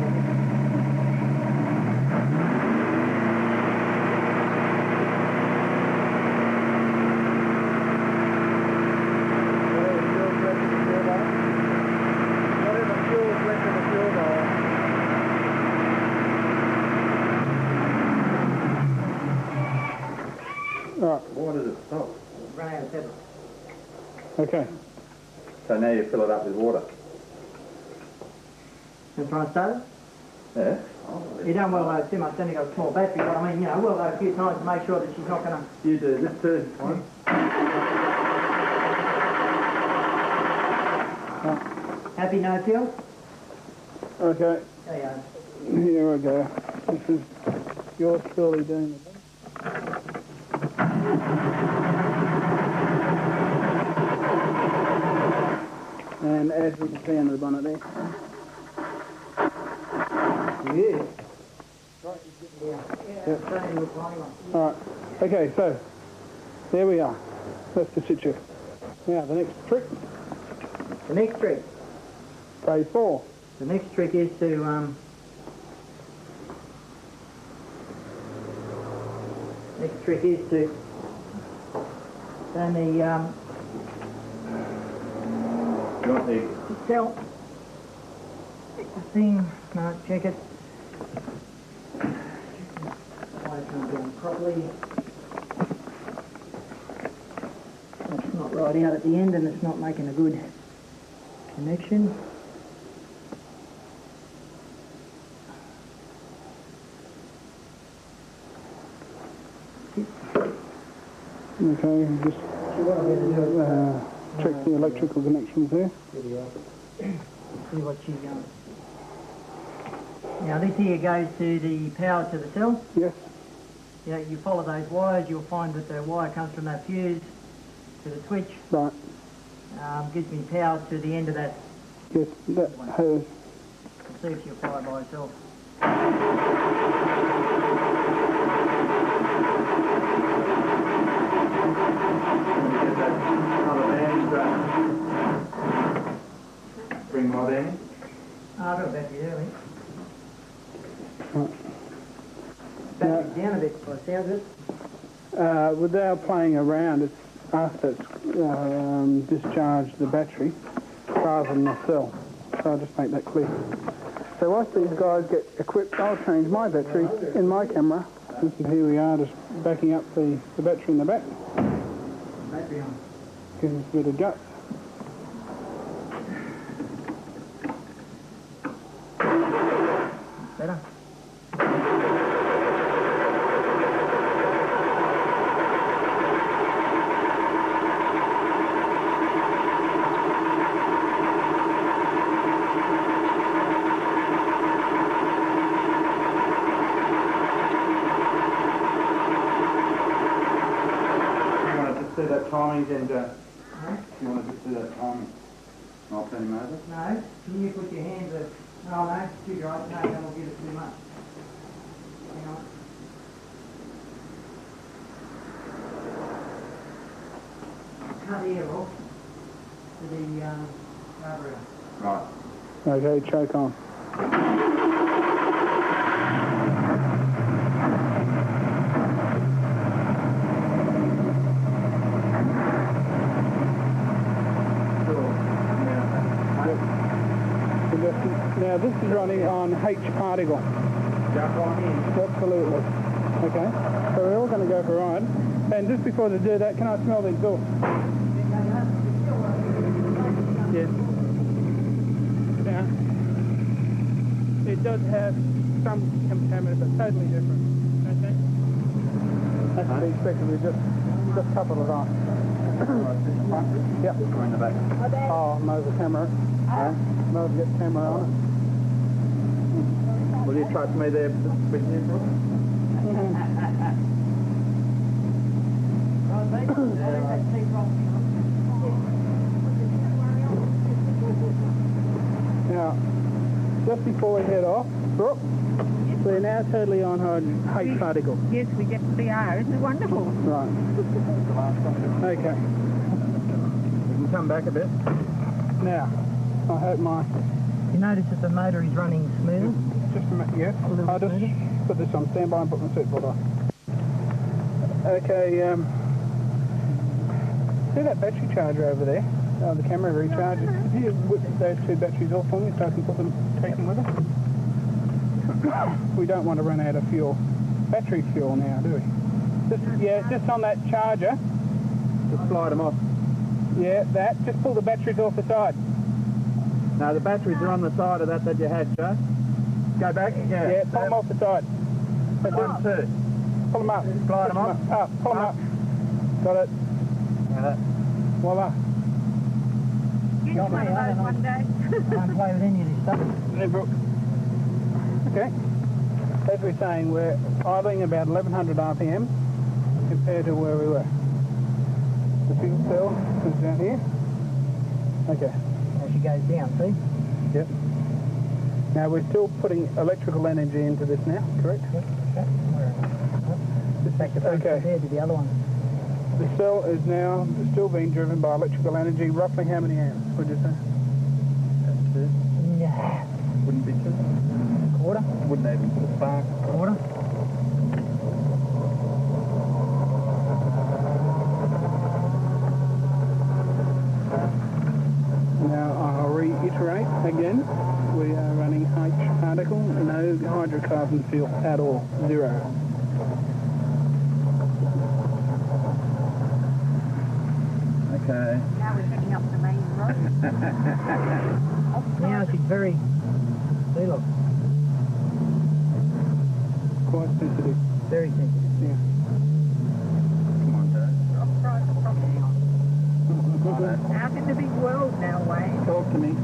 Whatever fuel's left in the fuel bar. Right, Why does it stop? run out of petrol. okay. So now you fill it up with water. And try and start it? Yeah? You don't well load too much, then you got a small battery, but I mean, you know, well load a few times to make sure that she's not going to... You do this too. Happy no fuel? Okay, There you go. here we go. This is yours truly doing it. And as we can see under the bonnet there. Yeah. Alright, okay, so there we are. That's the situ. Now the next trick, The next trick. phase 4. The next trick is to turn the You want the... cell. Check the thing. No, check it. Why it's not going properly. It's not right out at the end and it's not making a good connection. Okay, just check the electrical connections there. See what she's going. Now this here goes to the power to the cell. Yes. Yeah, you follow those wires, you'll find that the wire comes from that fuse to the switch. Right. Gives me power to the end of that. Yes, that has... Let's see if she'll fire by herself. Bring more band. I've got a battery there, I think. Right. Battery's down a bit by the sound of it. Without playing around, it's asked us discharge the battery rather than the cell. So I'll just make that clear. So once these guys get equipped, I'll change my battery in my camera. And here we are, just backing up the battery in the back. Battery on. Give us a bit of guts. Better. Do that timing and you want to just do that timing? I'll turn him over. No, can you put your hands up? Oh no, too right, no, that will give it too much. Hang on. Cut the air off to the carburetor. Right. Okay, choke on. Now this is running on H particle. Jump on in. Absolutely. Okay. So we're all going to go for a ride. And just before they do that, can I smell the exhaust? Yes. Now, it does have some contaminants, but totally different. Okay. That's to be expected. We just couple it on. Yep. Go in the back. Oh, move the camera. Move, get the camera on it. Will you trust me there with you, bro? Now, just before we head off, Brooke, we're now totally on H particle. Yes, we definitely are. Isn't it wonderful? Right. Okay. We can come back a bit. Now, I hope my... You notice that the motor is running smooth? Just a minute, yeah. I'll just put this on standby and put my seatbelt on. Okay, see that battery charger over there? The camera recharger. Could you whip those two batteries off for me so I can take them with us? We don't want to run out of fuel. Battery fuel now, do we? Just on that charger. Just slide them off. Yeah, that. Just pull the batteries off the side. No, the batteries are on the side of that you had, Joe. Go back. Yeah, pull them off the side. That's One, two. Pull them up. Slide them up. Up. Pull them up. Got it. Yeah, Voila. Get one of those one day. I don't play with any of this stuff. Hey, Brooke. Okay. As we're saying, we're idling about 1100 RPM compared to where we were. The fuel cell is down here. Okay. As she goes down, see? Yep. Now we're still putting electrical energy into this now, correct? Yep. Back to front compared to the other one. The cell is now still being driven by electrical energy. Roughly how many amps, would you say? Two. Yeah. Wouldn't be two. Quarter. Wouldn't even put a spark. Quarter. Now I'll reiterate again, we are running H particle, no hydrocarbon fuel at all, zero. Okay. Now we're heading up the main road. Now she's very... See, look. Quite sensitive. Very sensitive. Yeah. Out in the big world now, Wayne. Talk to me.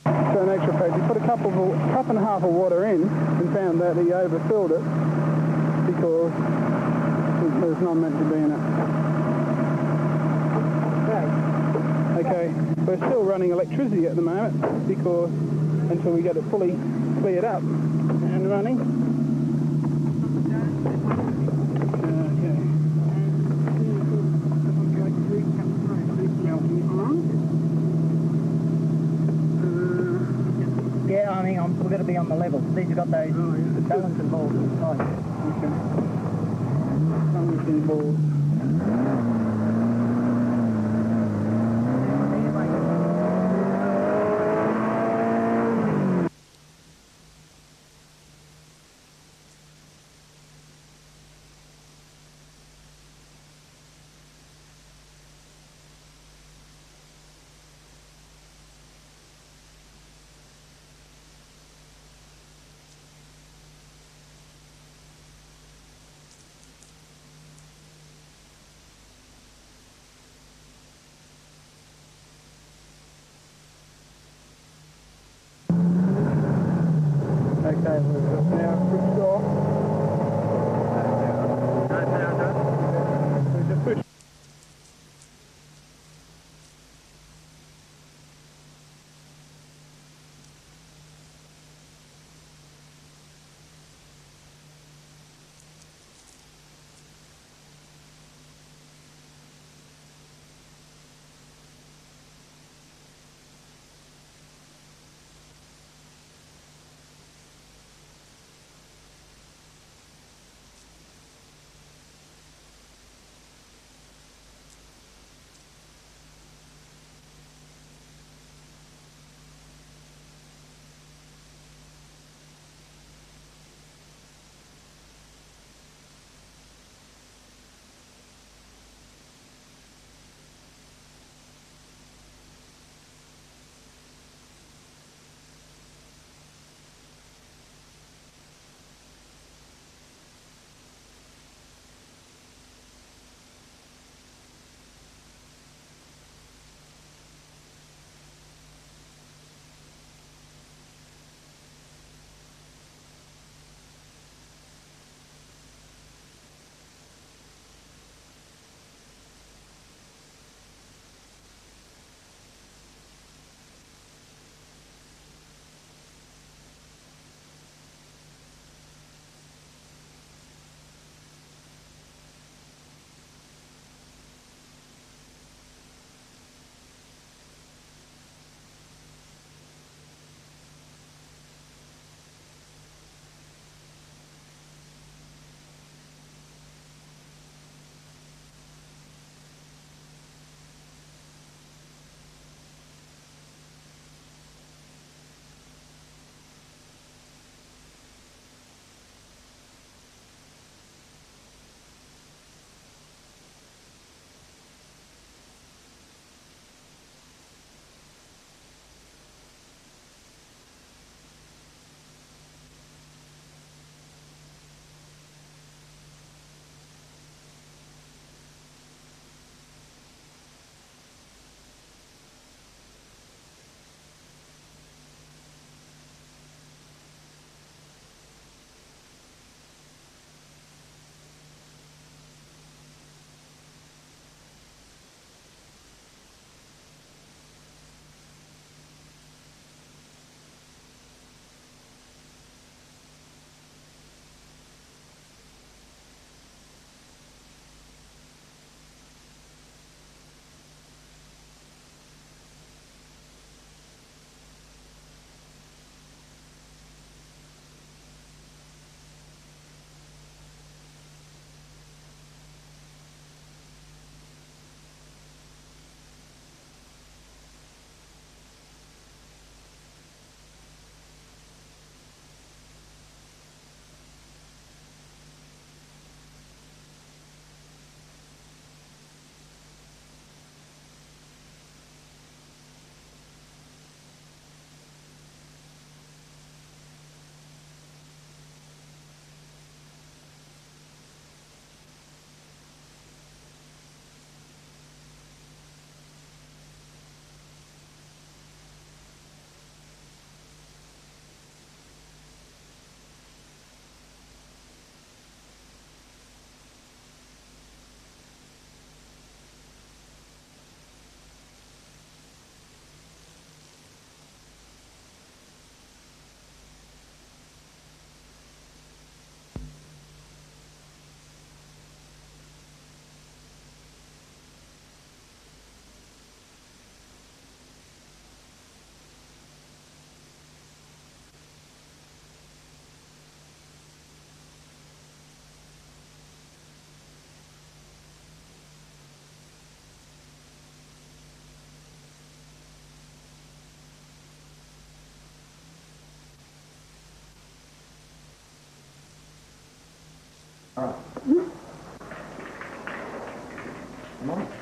So in actual fact, he put a cup and a half of water in and found that he overfilled it because there's not meant to be in it. Okay, we're still running electricity at the moment because until we get it fully cleared up and running. Yeah, I mean, we're going to be on the level. These have got those balancing balls inside. Okay. Balancing balls. Okay, we've now switched off. We just pushed.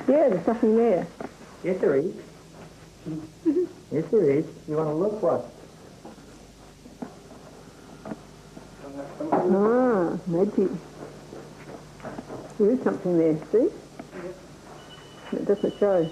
Yeah, there's nothing there. Yes, there is. Yes, there is. You want to look what? Ah, maybe. There is something there, see? It doesn't show.